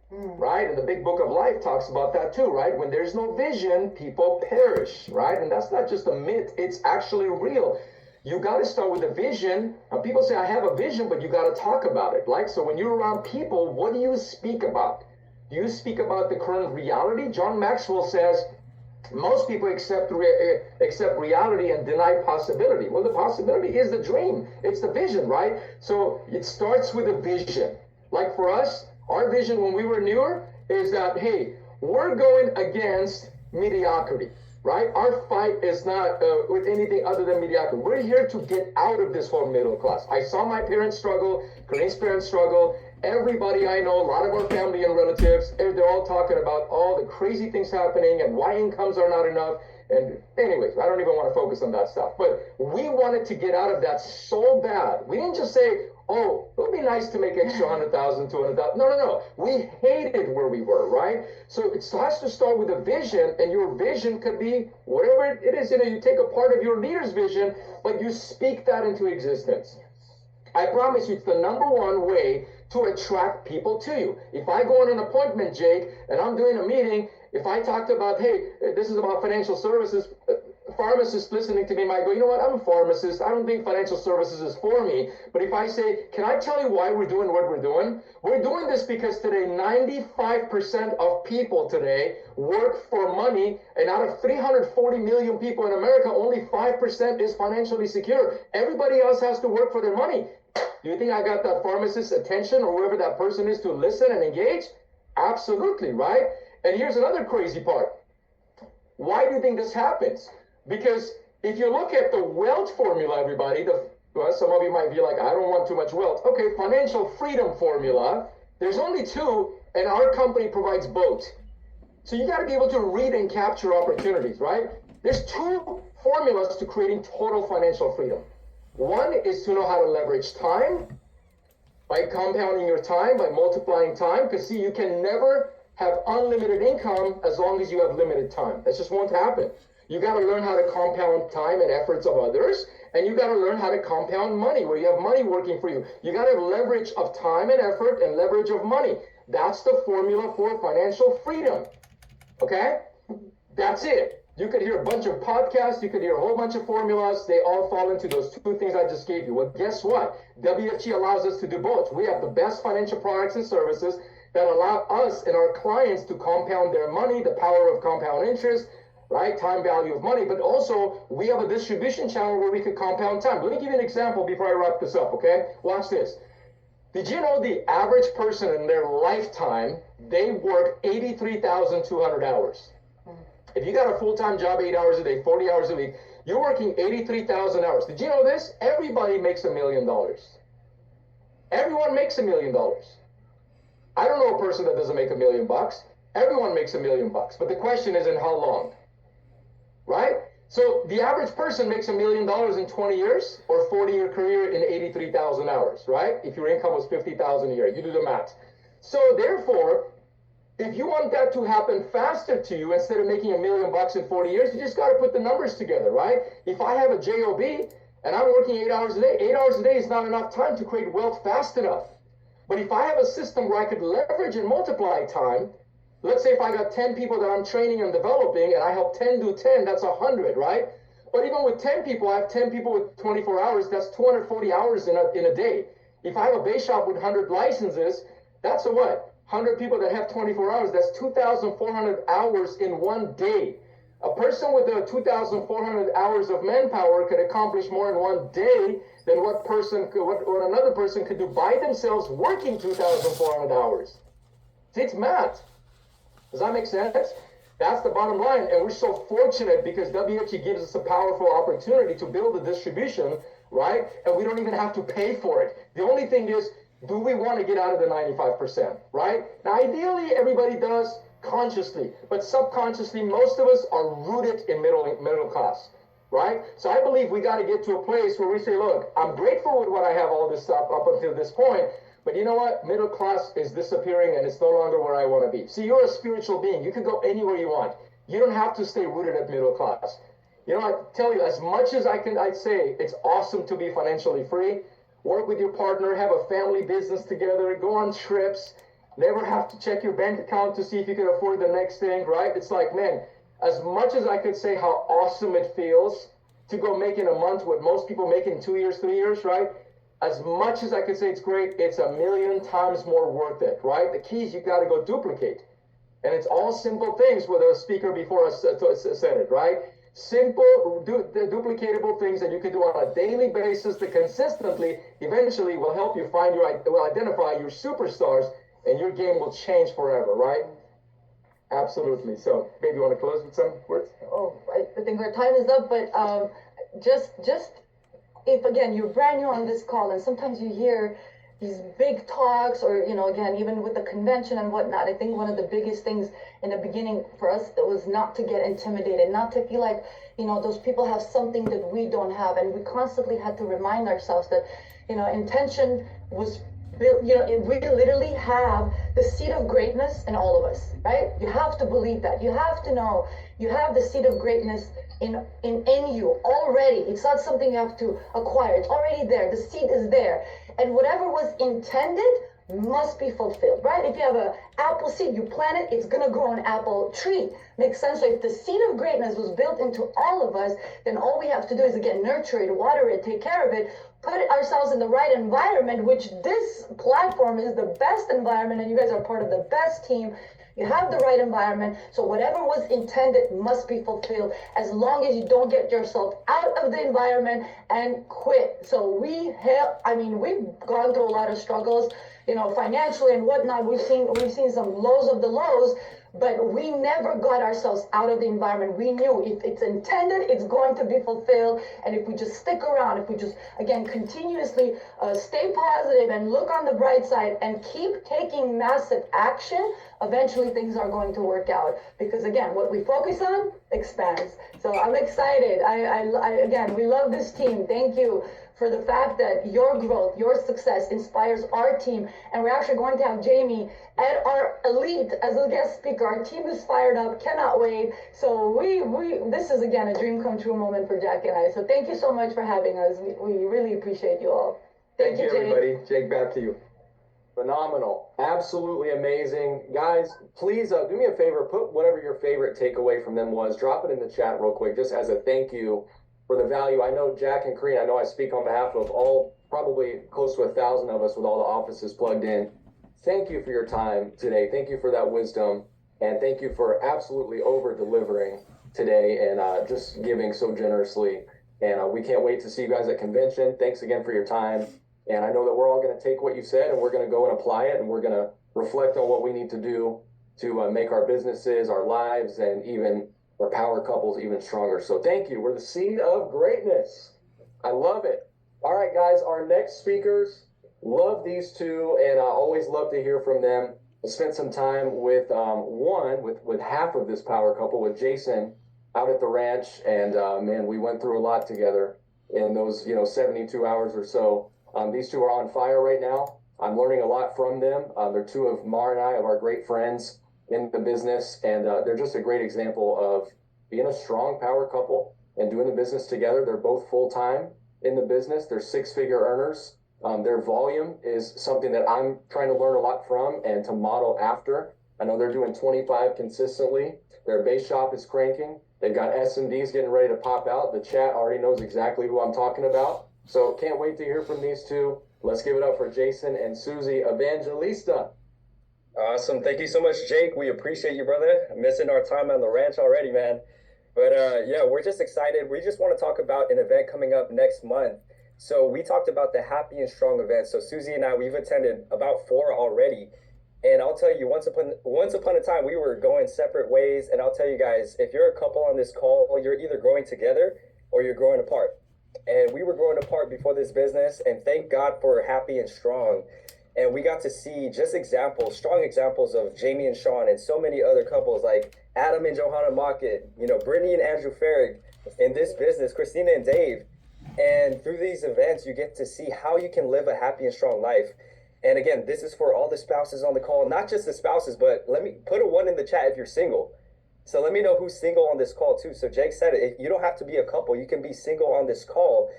right? And the big book of life talks about that too, right? When there's no vision, people perish, right? And that's not just a myth, it's actually real. You got to start with a vision. Now, people say, I have a vision, but you got to talk about it. Like, so when you're around people, what do you speak about? Do you speak about the current reality? John Maxwell says most people accept reality and deny possibility. Well, the possibility is the dream. It's the vision, right? So it starts with a vision. Like for us, our vision when we were newer is that, hey, we're going against mediocrity, right? Our fight is not with anything other than mediocrity. We're here to get out of this whole middle class. I saw my parents struggle, Corinne's parents struggle. Everybody I know, a lot of our family and relatives, they're all talking about all the crazy things happening and why incomes are not enough. And anyways, I don't even want to focus on that stuff. But we wanted to get out of that so bad. We didn't just say, oh, it would be nice to make extra 100,000, 200,000. No. We hated where we were, right? So it has to start with a vision, and your vision could be whatever it is. You take a part of your leader's vision, but you speak that into existence. I promise you, it's the number one way to attract people to you. If I go on an appointment, Jake, and I'm doing a meeting, if I talked about, hey, this is about financial services, pharmacists listening to me might go, you know what, I'm a pharmacist. I don't think financial services is for me. But if I say, can I tell you why we're doing what we're doing? We're doing this because today, 95% of people today work for money. And out of 340 million people in America, only 5% is financially secure. Everybody else has to work for their money. Do you think I got that pharmacist's attention or whoever that person is to listen and engage? Absolutely, right? And here's another crazy part. Why do you think this happens? Because if you look at the wealth formula, everybody, some of you might be like, I don't want too much wealth. Okay, financial freedom formula, there's only two, and our company provides both. So you got to be able to read and capture opportunities, right? There's two formulas to creating total financial freedom. One is to know how to leverage time by compounding your time, by multiplying time, because see, you can never have unlimited income as long as you have limited time. That just won't happen. You got to learn how to compound time and efforts of others, and you got to learn how to compound money, where you have money working for you. You got to have leverage of time and effort and leverage of money. That's the formula for financial freedom. Okay? That's it. You could hear a bunch of podcasts, you could hear a whole bunch of formulas, they all fall into those two things I just gave you. Well, guess what? WFG allows us to do both. We have the best financial products and services that allow us and our clients to compound their money, the power of compound interest, right? Time value of money, but also we have a distribution channel where we could compound time. Let me give you an example before I wrap this up, okay? Watch this. Did you know the average person in their lifetime, they work 83,200 hours? If you got a full-time job, 8 hours a day, 40 hours a week, you're working 83,000 hours. Did you know this? Everybody makes $1 million. Everyone makes $1 million. I don't know a person that doesn't make $1 million. Everyone makes $1 million. But the question is, in how long? Right? So the average person makes $1 million in 20 years or 40-year career in 83,000 hours, right? If your income was 50,000 a year, you do the math. So therefore, if you want that to happen faster to you, instead of making $1 million in 40 years, you just got to put the numbers together, right? If I have a job and I'm working 8 hours a day, 8 hours a day is not enough time to create wealth fast enough. But if I have a system where I could leverage and multiply time, let's say if I got 10 people that I'm training and developing and I help 10 do 10, that's 100, right? But even with 10 people, I have 10 people with 24 hours. That's 240 hours in a day. If I have a base shop with 100 licenses, that's a what? 100 people that have 24 hours. That's 2,400 hours in one day. A person with 2,400 hours of manpower could accomplish more in one day than what another person could do by themselves working 2,400 hours. See, it's math. Does that make sense? That's the bottom line. And we're so fortunate because WHE gives us a powerful opportunity to build a distribution, right? And we don't even have to pay for it. The only thing is, do we want to get out of the 95%, right? Now, ideally, everybody does consciously, but subconsciously, most of us are rooted in middle class, right? So I believe we got to get to a place where we say, look, I'm grateful with what I have all this stuff up until this point, but you know what? Middle class is disappearing and it's no longer where I want to be. See, you're a spiritual being. You can go anywhere you want. You don't have to stay rooted at middle class. You know, I tell you, as much as I'd say it's awesome to be financially free. Work with your partner, have a family business together, go on trips, never have to check your bank account to see if you can afford the next thing, right? It's like, man, as much as I could say how awesome it feels to go make in a month what most people make in 2 years, 3 years, right? As much as I could say it's great, it's a million times more worth it, right? The key is you got to go duplicate. And it's all simple things what a speaker before us said it, right? Simple, duplicatable things that you can do on a daily basis that consistently eventually will help you will identify your superstars and your game will change forever, right? Absolutely. So, maybe you want to close with some words? Oh, I think our time is up, but just if again you're brand new on this call and sometimes you hear these big talks or again even with the convention and whatnot, I think one of the biggest things in the beginning for us was not to get intimidated, not to feel like those people have something that we don't have, and we constantly had to remind ourselves that intention was built. We literally have the seed of greatness in all of us, right? You have to believe that. You have to know you have the seed of greatness in you already. It's not something you have to acquire. It's already there. The seed is there. And whatever was intended must be fulfilled, right? If you have an apple seed, you plant it, it's going to grow an apple tree. Makes sense? So if the seed of greatness was built into all of us, then all we have to do is, again, nurture it, water it, take care of it, put ourselves in the right environment, which this platform is the best environment, and you guys are part of the best team. You have the right environment, so whatever was intended must be fulfilled as long as you don't get yourself out of the environment and quit. So we've gone through a lot of struggles, financially and whatnot. We've seen some lows of the lows, but we never got ourselves out of the environment. We knew if it's intended, it's going to be fulfilled. And if we just stick around, if we just, again, continuously stay positive and look on the bright side and keep taking massive action, eventually things are going to work out. Because again, what we focus on expands. So I'm excited. Again, we love this team. Thank you for the fact that your growth, your success inspires our team. And we're actually going to have Jamie at our elite as a guest speaker. Our team is fired up, cannot wait. So this is again a dream come true moment for Jack and I. So thank you so much for having us. We really appreciate you all. Thank you, everybody. Jake, back to you. Phenomenal. Absolutely amazing. Guys, please do me a favor, put whatever your favorite takeaway from them was, drop it in the chat real quick, just as a thank you for the value. I know Jack and Karina, I know I speak on behalf of all, probably close to 1,000 of us with all the offices plugged in. Thank you for your time today. Thank you for that wisdom. And thank you for absolutely over-delivering today and just giving so generously. And we can't wait to see you guys at convention. Thanks again for your time. And I know that we're all going to take what you said and we're going to go and apply it, and we're going to reflect on what we need to do to make our businesses, our lives, and even our power couples even stronger. So thank you. We're the seed of greatness. I love it. All right, guys, our next speakers, love these two, and I always love to hear from them. I spent some time with with half of this power couple, with Jason, out at the ranch, and man, we went through a lot together in those 72 hours or so. These two are on fire right now. I'm learning a lot from them. They're two of Mar and I, of our great friends in the business, and they're just a great example of being a strong power couple and doing the business together. They're both full-time in the business. They're six-figure earners. Their volume is something that I'm trying to learn a lot from and to model after. I know they're doing 25 consistently. Their base shop is cranking. They've got S&Ds getting ready to pop out. The chat already knows exactly who I'm talking about. So can't wait to hear from these two. Let's give it up for Jason and Susie Evangelista. Awesome. Thank you so much, Jake. We appreciate you, brother. Missing our time on the ranch already, man. But yeah, we're just excited. We just want to talk about an event coming up next month. So we talked about the Happy and Strong event. So Susie and I, we've attended about 4 already. And I'll tell you, once upon a time, we were going separate ways. And I'll tell you guys, if you're a couple on this call, you're either growing together or you're growing apart. And we were growing apart before this business. And thank God for Happy and Strong. And we got to see just examples, strong examples of Jamie and Sean and so many other couples like Adam and Johanna Mockett, you know, Brittany and Andrew Farrig in this business, Christina and Dave. And through these events, you get to see how you can live a happy and strong life. And again, this is for all the spouses on the call, not just the spouses, but let me put a 1 in the chat if you're single. So let me know who's single on this call too. So Jake said it, you don't have to be a couple. You can be single on this call.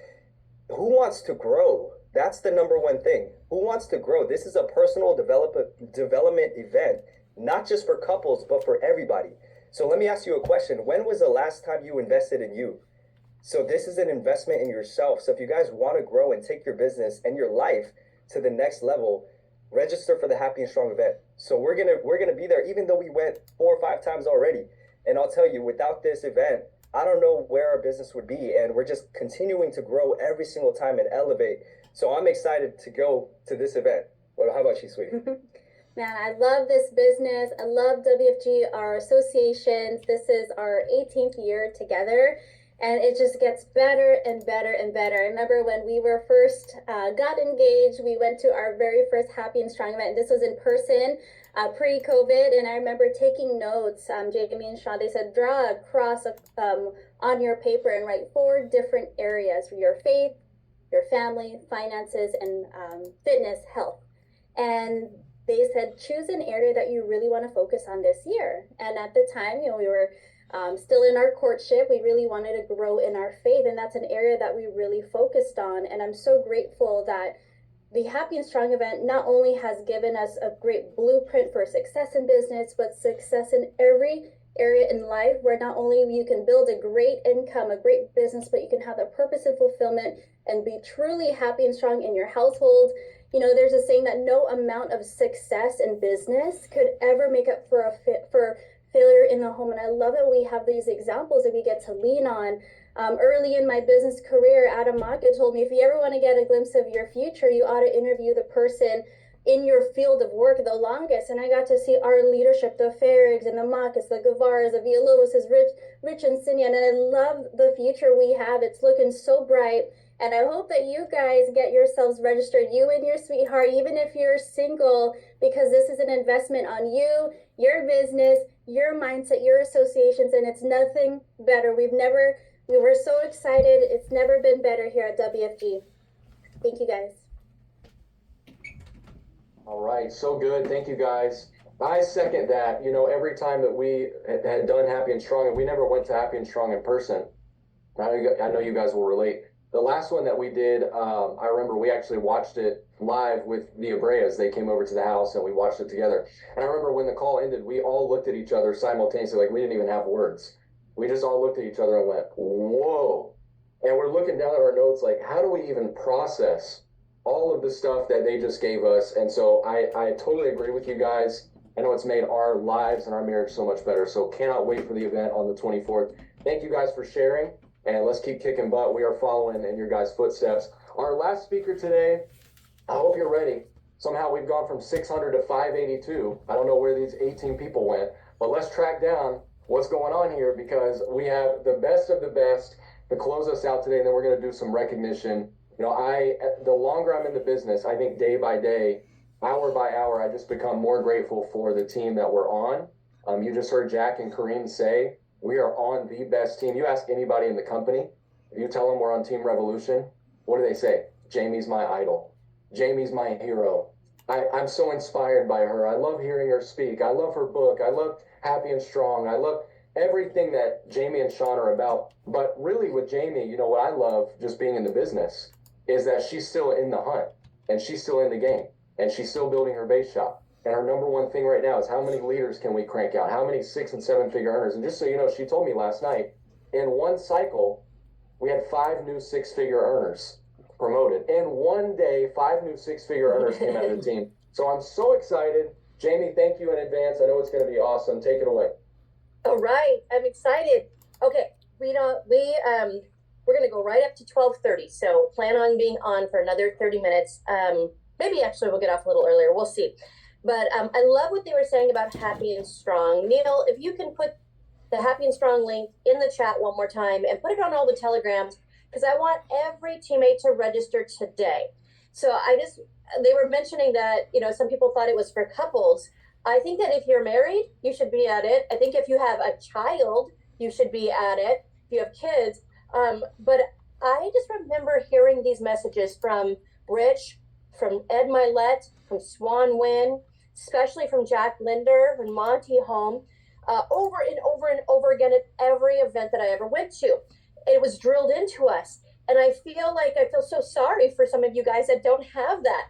Who wants to grow? That's the number one thing. Who wants to grow? This is a personal development event, not just for couples, but for everybody. So let me ask you a question. When was the last time you invested in you? So this is an investment in yourself. So if you guys want to grow and take your business and your life to the next level, register for the Happy and Strong event. So we're gonna be there, even though we went 4 or 5 times already. And I'll tell you, without this event, I don't know where our business would be. And we're just continuing to grow every single time and elevate. So I'm excited to go to this event. Well, how about you, sweetie? Man, I love this business. I love WFG, our associations. This is our 18th year together, and it just gets better and better and better. I remember when we were first got engaged, we went to our very first Happy and Strong event. This was in person, pre-COVID, and I remember taking notes. Jamie and Sean, they said, draw a cross on your paper and write 4 different areas for your faith, your family, finances, and fitness, health. And they said, choose an area that you really want to focus on this year. And at the time, you know, we were still in our courtship. We really wanted to grow in our faith. And that's an area that we really focused on. And I'm so grateful that the Happy and Strong event not only has given us a great blueprint for success in business, but success in every area in life, where not only you can build a great income, a great business, but you can have a purpose and fulfillment and be truly happy and strong in your household. You know, there's a saying that no amount of success in business could ever make up for failure in the home. And I love that we have these examples that we get to lean on. Early in my business career, Adam Mockett told me, if you ever want to get a glimpse of your future, you ought to interview the person in your field of work the longest. And I got to see our leadership, the Farrigs and the Mockets, the Guevaras, the Villalobases, Rich and Cindy. And I love the future we have. It's looking so bright. And I hope that you guys get yourselves registered, you and your sweetheart, even if you're single, because this is an investment on you, your business, your mindset, your associations, and it's nothing better. We were so excited. It's never been better here at WFG. Thank you, guys. All right, so good. Thank you, guys. I second that. You know, every time that we had done Happy and Strong, and we never went to Happy and Strong in person, I know you guys will relate. The last one that we did, I remember we actually watched it live with the Abreas. They came over to the house and we watched it together. And I remember when the call ended, we all looked at each other simultaneously, like we didn't even have words. We just all looked at each other and went, whoa. And we're looking down at our notes like, how do we even process all of the stuff that they just gave us? And so I totally agree with you guys. I know it's made our lives and our marriage so much better. So cannot wait for the event on the 24th. Thank you guys for sharing. And let's keep kicking butt. We are following in your guys' footsteps. Our last speaker today, I hope you're ready. Somehow we've gone from 600 to 582. I don't know where these 18 people went, but let's track down what's going on here, because we have the best of the best to close us out today, and then we're going to do some recognition. You know, the longer I'm in the business, I think day by day, hour by hour, I just become more grateful for the team that we're on. You just heard Jack and Kareem say, we are on the best team. You ask anybody in the company, if you tell them we're on Team Revolution, what do they say? Jamie's my idol. Jamie's my hero. I'm so inspired by her. I love hearing her speak. I love her book. I love Happy and Strong. I love everything that Jamie and Sean are about. But really with Jamie, you know what I love just being in the business is that she's still in the hunt and she's still in the game and she's still building her base shop. And our number one thing right now is how many leaders can we crank out? How many 6 and 7 figure earners? And just so you know, she told me last night, in one cycle, we had 5 new 6 figure earners promoted. In one day, 5 new 6 figure earners came out of the team. So I'm so excited. Jamie, thank you in advance. I know it's going to be awesome. Take it away. All right, I'm excited. Okay, we're gonna go right up to 12:30. So plan on being on for another 30 minutes. Maybe actually we'll get off a little earlier. We'll see. But I love what they were saying about Happy and Strong. Neil, if you can put the Happy and Strong link in the chat one more time and put it on all the telegrams, because I want every teammate to register today. So they were mentioning that, some people thought it was for couples. I think that if you're married, you should be at it. I think if you have a child, you should be at it. If you have kids. But I just remember hearing these messages from Rich, from Ed Milet, from Swan Wynn, especially from Jack Linder and Monty Home, over and over and over again at every event that I ever went to. It was drilled into us. And I feel so sorry for some of you guys that don't have that,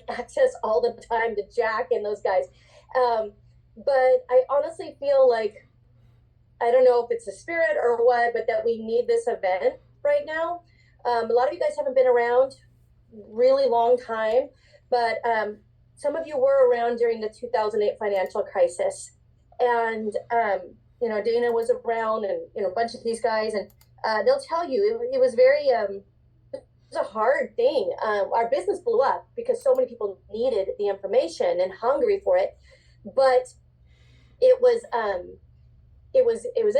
access all the time to Jack and those guys. But I honestly feel like, I don't know if it's the spirit or what, but that we need this event right now. A lot of you guys haven't been around really long time, but some of you were around during the 2008 financial crisis. And, Dana was around and, a bunch of these guys, and they'll tell you it was very, it was a hard thing. Our business blew up because so many people needed the information and hungry for it. But it was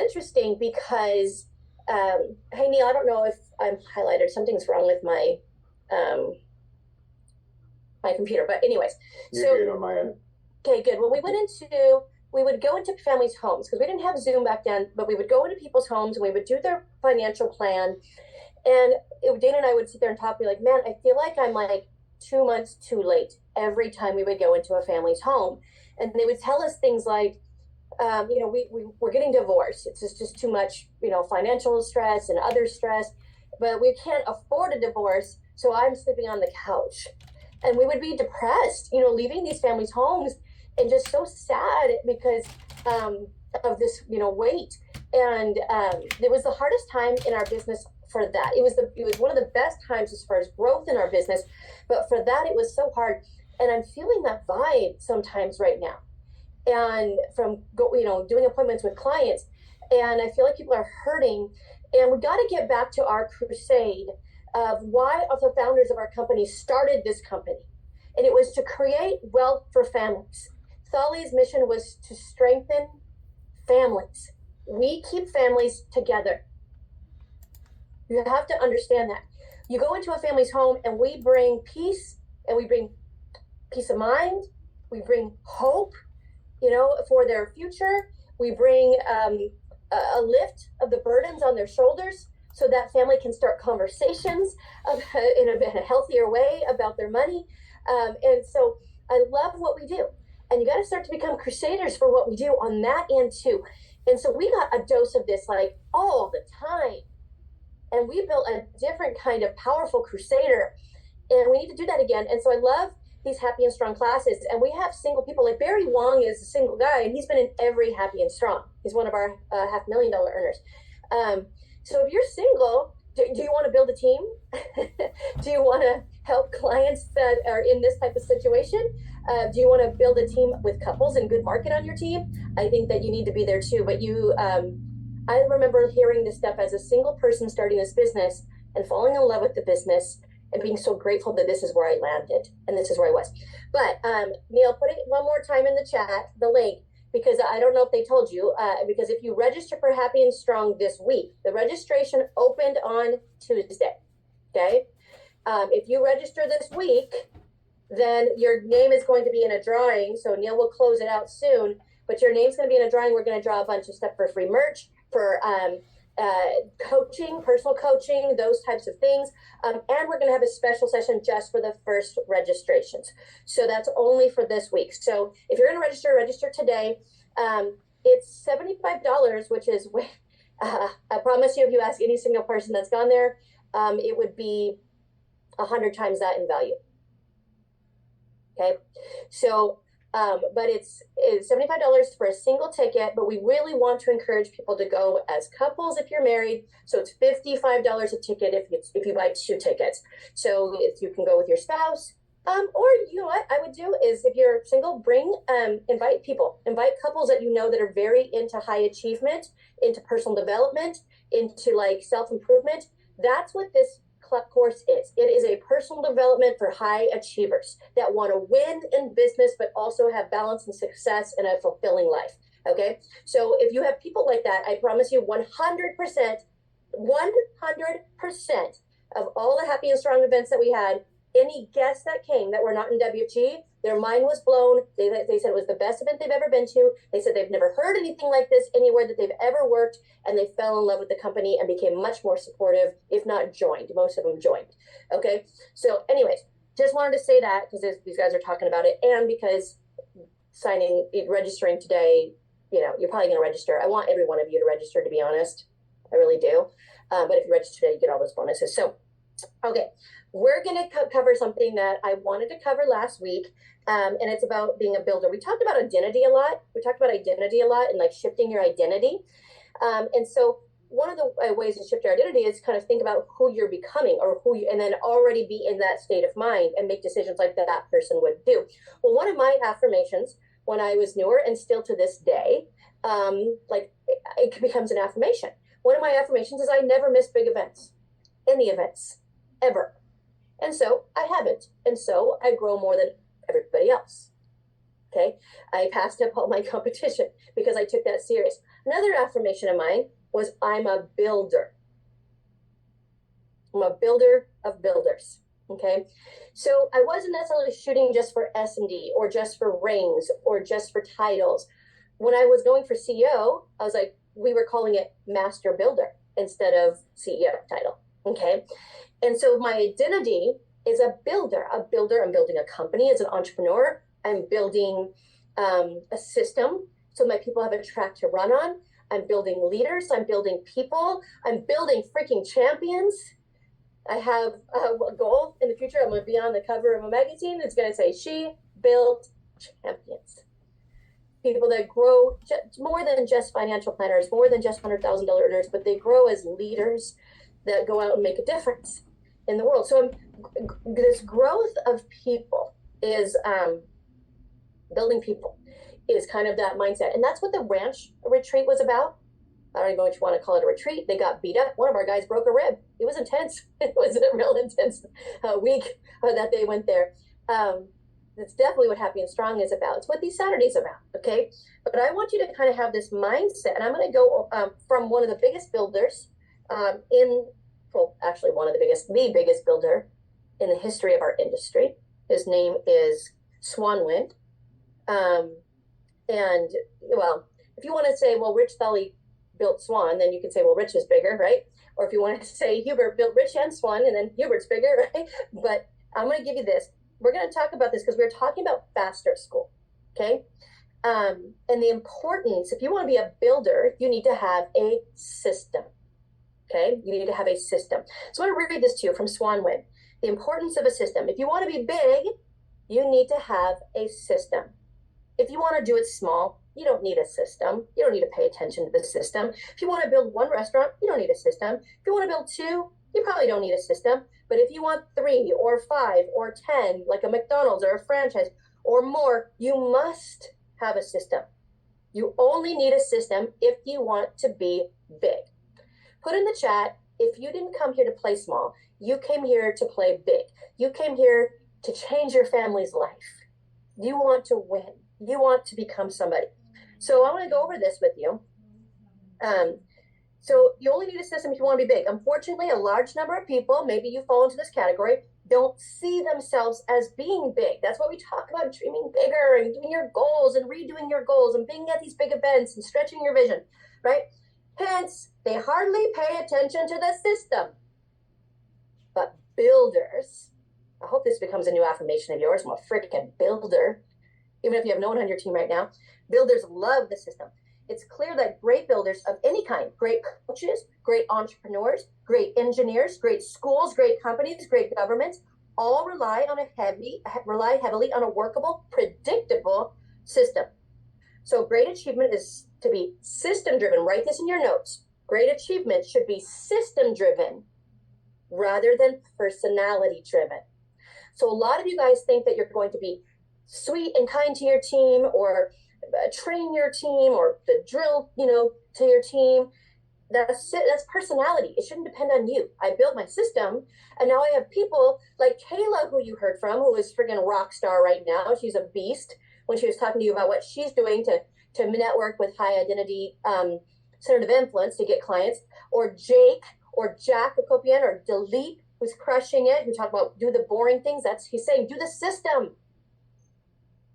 interesting because, hey Neil, I don't know if I'm highlighted. Something's wrong with my my computer. But anyways, You're good on my end. Okay, good. Well, we would go into families' homes because we didn't have Zoom back then, but we would go into people's homes and we would do their financial plan. And Dana and I would sit there and talk, be like, man, I feel like I'm like 2 months too late every time we would go into a family's home. And they would tell us things like, we're getting divorced. It's just too much, financial stress and other stress, but we can't afford a divorce. So I'm sleeping on the couch. And we would be depressed, leaving these families' homes and just so sad because of this, weight. And it was the hardest time in our business for that. It was one of the best times as far as growth in our business, but for that it was so hard. And I'm feeling that vibe sometimes right now. And from doing appointments with clients, and I feel like people are hurting. And we got to get back to our crusade of why the founders of our company started this company, and it was to create wealth for families. Thali's mission was to strengthen families. We keep families together. You have to understand that. You go into a family's home and we bring peace, and we bring peace of mind. We bring hope, for their future. We bring a lift of the burdens on their shoulders so that family can start conversations in a healthier way about their money. And so I love what we do. And you got to start to become crusaders for what we do on that end too. And so we got a dose of this like all the time. And we built a different kind of powerful crusader. And we need to do that again. And so I love these Happy and Strong classes. And we have single people. Like Barry Wong is a single guy, and he's been in every Happy and Strong. He's one of our $500,000 earners. So if you're single, do you want to build a team? Do you want to help clients that are in this type of situation? Do you want to build a team with couples and good market on your team? I think that you need to be there too. But I remember hearing this stuff as a single person starting this business and falling in love with the business and being so grateful that this is where I landed and this is where I was. But Neil, put it one more time in the chat, the link, because I don't know if they told you, because if you register for Happy and Strong this week, the registration opened on Tuesday, okay? If you register this week, then your name is going to be in a drawing. So Neil will close it out soon, but your name's going to be in a drawing. We're going to draw a bunch of stuff for free merch, for coaching, personal coaching, those types of things. And we're going to have a special session just for the first registrations. So that's only for this week. So if you're going to register today. It's $75, which is, I promise you, if you ask any single person that's gone there, it would be 100 times that in value. Okay. So But it's $75 for a single ticket, but we really want to encourage people to go as couples if you're married. So it's $55 a ticket if you buy 2 tickets. So if you can go with your spouse, or you know what I would do is if you're single, invite couples that you know that are very into high achievement, into personal development, into like self-improvement. That's what this course is. It is a personal development for high achievers that want to win in business, but also have balance and success in a fulfilling life. Okay. So if you have people like that, I promise you 100% of all the happy and strong events that we had, any guests that came that were not in WFG, their mind was blown. They said it was the best event they've ever been to. They said they've never heard anything like this anywhere that they've ever worked, and they fell in love with the company and became much more supportive, if not joined. Most of them joined. Okay. So anyways, just wanted to say that because these guys are talking about it, and because registering today, you know, you're probably going to register. I want every one of you to register, to be honest. I really do. But if you register today, you get all those bonuses. So, okay, we're going to cover something that I wanted to cover last week, and it's about being a builder. We talked about identity a lot. And like shifting your identity. And so one of the ways to shift your identity is kind of think about who you're becoming and then already be in that state of mind and make decisions like that person would do. Well, one of my affirmations when I was newer and still to this day, like it becomes an affirmation. One of my affirmations is I never miss big events, any events, ever. And so I haven't. And so I grow more than everybody else. Okay. I passed up all my competition because I took that serious. Another affirmation of mine was I'm a builder. I'm a builder of builders. Okay. So I wasn't necessarily shooting just for S&D or just for rings or just for titles. When I was going for CEO, I was like, we were calling it master builder instead of CEO title. Okay. And so my identity is a builder. I'm building a company as an entrepreneur. I'm building a system so my people have a track to run on. I'm building leaders. I'm building people. I'm building freaking champions. I have a goal in the future. I'm going to be on the cover of a magazine. It's going to say, she built champions. People that grow more than just financial planners, more than just $100,000 earners, but they grow as leaders that go out and make a difference in the world. So this growth of people is building people is kind of that mindset. And that's what the ranch retreat was about. I don't even know what you want to call it, a retreat. They got beat up. One of our guys broke a rib. It was intense. It was a real intense week that they went there. That's definitely what Happy and Strong is about. It's what these Saturdays are about, okay? But I want you to kind of have this mindset. And I'm going to go from one of the biggest builders the biggest builder in the history of our industry. His name is Swanwind. And, well, if you want to say, well, Rich Thully built Swan, then you can say, well, Rich is bigger, right? Or if you want to say Hubert built Rich and Swan, and then Hubert's bigger, right? But I'm going to give you this. We're going to talk about this because we're talking about faster school, okay? And the importance, if you want to be a builder, you need to have a system, okay? You need to have a system. So I want to read this to you from Swanwind. The importance of a system. If you want to be big, you need to have a system. If you want to do it small, you don't need a system. You don't need to pay attention to the system. If you want to build one restaurant, you don't need a system. If you want to build 2, you probably don't need a system. But if you want 3 or 5 or 10, like a McDonald's or a franchise or more, you must have a system. You only need a system if you want to be big. Put in the chat, if you didn't come here to play small, you came here to play big. You came here to change your family's life. You want to win. You want to become somebody. So I want to go over this with you. So you only need a system if you want to be big. Unfortunately, a large number of people, maybe you fall into this category, don't see themselves as being big. That's why we talk about dreaming bigger and doing your goals and redoing your goals and being at these big events and stretching your vision, right? Hence, they hardly pay attention to the system. But builders, I hope this becomes a new affirmation of yours. I'm a freaking builder. Even if you have no one on your team right now, builders love the system. It's clear that great builders of any kind, great coaches, great entrepreneurs, great engineers, great schools, great companies, great governments, all rely heavily on a workable, predictable system. So great achievement is to be system driven. Write this in your notes. Great achievement should be system driven rather than personality driven. So a lot of you guys think that you're going to be sweet and kind to your team, or train your team, or the drill, to your team. That's personality. It shouldn't depend on you. I built my system, and now I have people like Kayla, who you heard from, who is friggin' rock star right now. She's a beast when she was talking to you about what she's doing to network with high identity centered of influence to get clients, or Jake, or Jack Akopian, or Dilip, who's crushing it, who talk about do the boring things. He's saying do the system.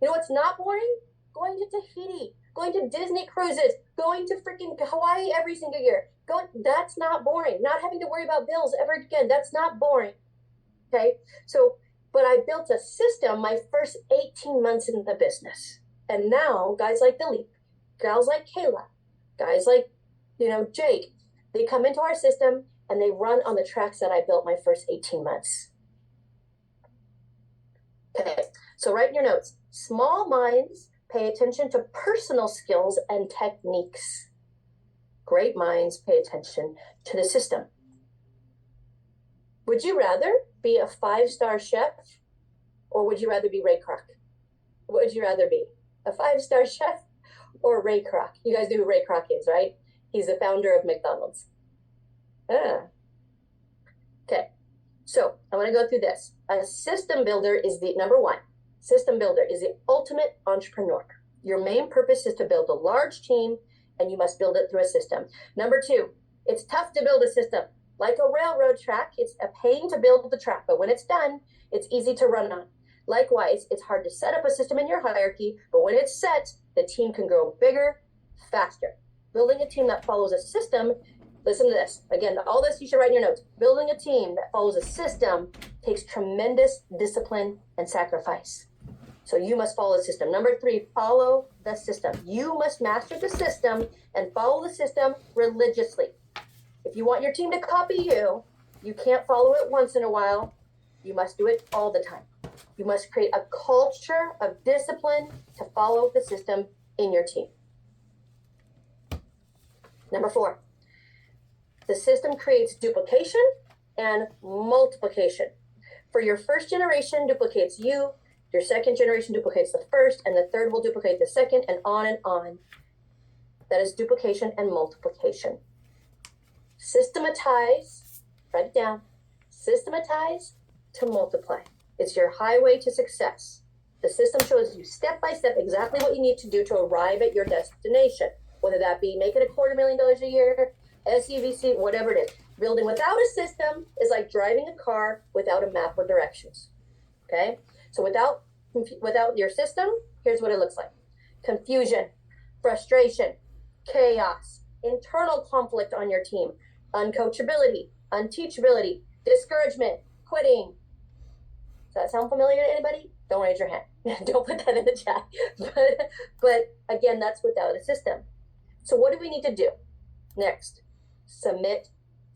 You know what's not boring? Going to Tahiti, going to Disney cruises, going to freaking Hawaii every single year. That's not boring. Not having to worry about bills ever again. That's not boring. Okay. So, but I built a system my first 18 months in the business. And now guys like Dilip, gals like Kayla, guys like, Jake, they come into our system and they run on the tracks that I built my first 18 months. Okay. So write in your notes, small minds pay attention to personal skills and techniques. Great minds pay attention to the system. Would you rather be a 5-star chef, or would you rather be Ray Kroc? What would you rather be? A 5-star chef or Ray Kroc? You guys know who Ray Kroc is, right? He's the founder of McDonald's. Okay, so I want to go through this. A system builder is the number one. System builder is the ultimate entrepreneur. Your main purpose is to build a large team, and you must build it through a system. Number two, it's tough to build a system. Like a railroad track, it's a pain to build the track, but when it's done, it's easy to run on. Likewise, it's hard to set up a system in your hierarchy, but when it's set, the team can grow bigger, faster. Building a team that follows a system, listen to this. Again, all this you should write in your notes. Building a team that follows a system takes tremendous discipline and sacrifice. So you must follow the system. Number three, follow the system. You must master the system and follow the system religiously. If you want your team to copy you, you can't follow it once in a while. You must do it all the time. You must create a culture of discipline to follow the system in your team. Number four, the system creates duplication and multiplication. For your first generation duplicates you, your second generation duplicates the first, and the third will duplicate the second, and on and on. That is duplication and multiplication. Systematize, write it down, systematize to multiply. It's your highway to success. The system shows you step by step exactly what you need to do to arrive at your destination, whether that be making $250,000 a year, SUVC, whatever it is. Building without a system is like driving a car without a map or directions. Okay? So without your system, here's what it looks like. Confusion, frustration, chaos, internal conflict on your team, uncoachability, unteachability, discouragement, quitting. Does that sound familiar to anybody? Don't raise your hand. Don't put that in the chat. But again, that's without a system. So what do we need to do? Next, submit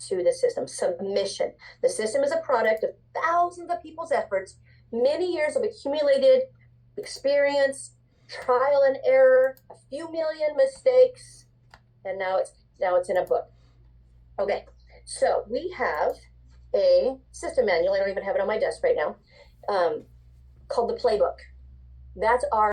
to the system. Submission. The system is a product of thousands of people's efforts, many years of accumulated experience, trial and error, a few million mistakes, and now it's in a book. Okay, so we have a system manual. I don't even have it on my desk right now, called the Playbook. That's our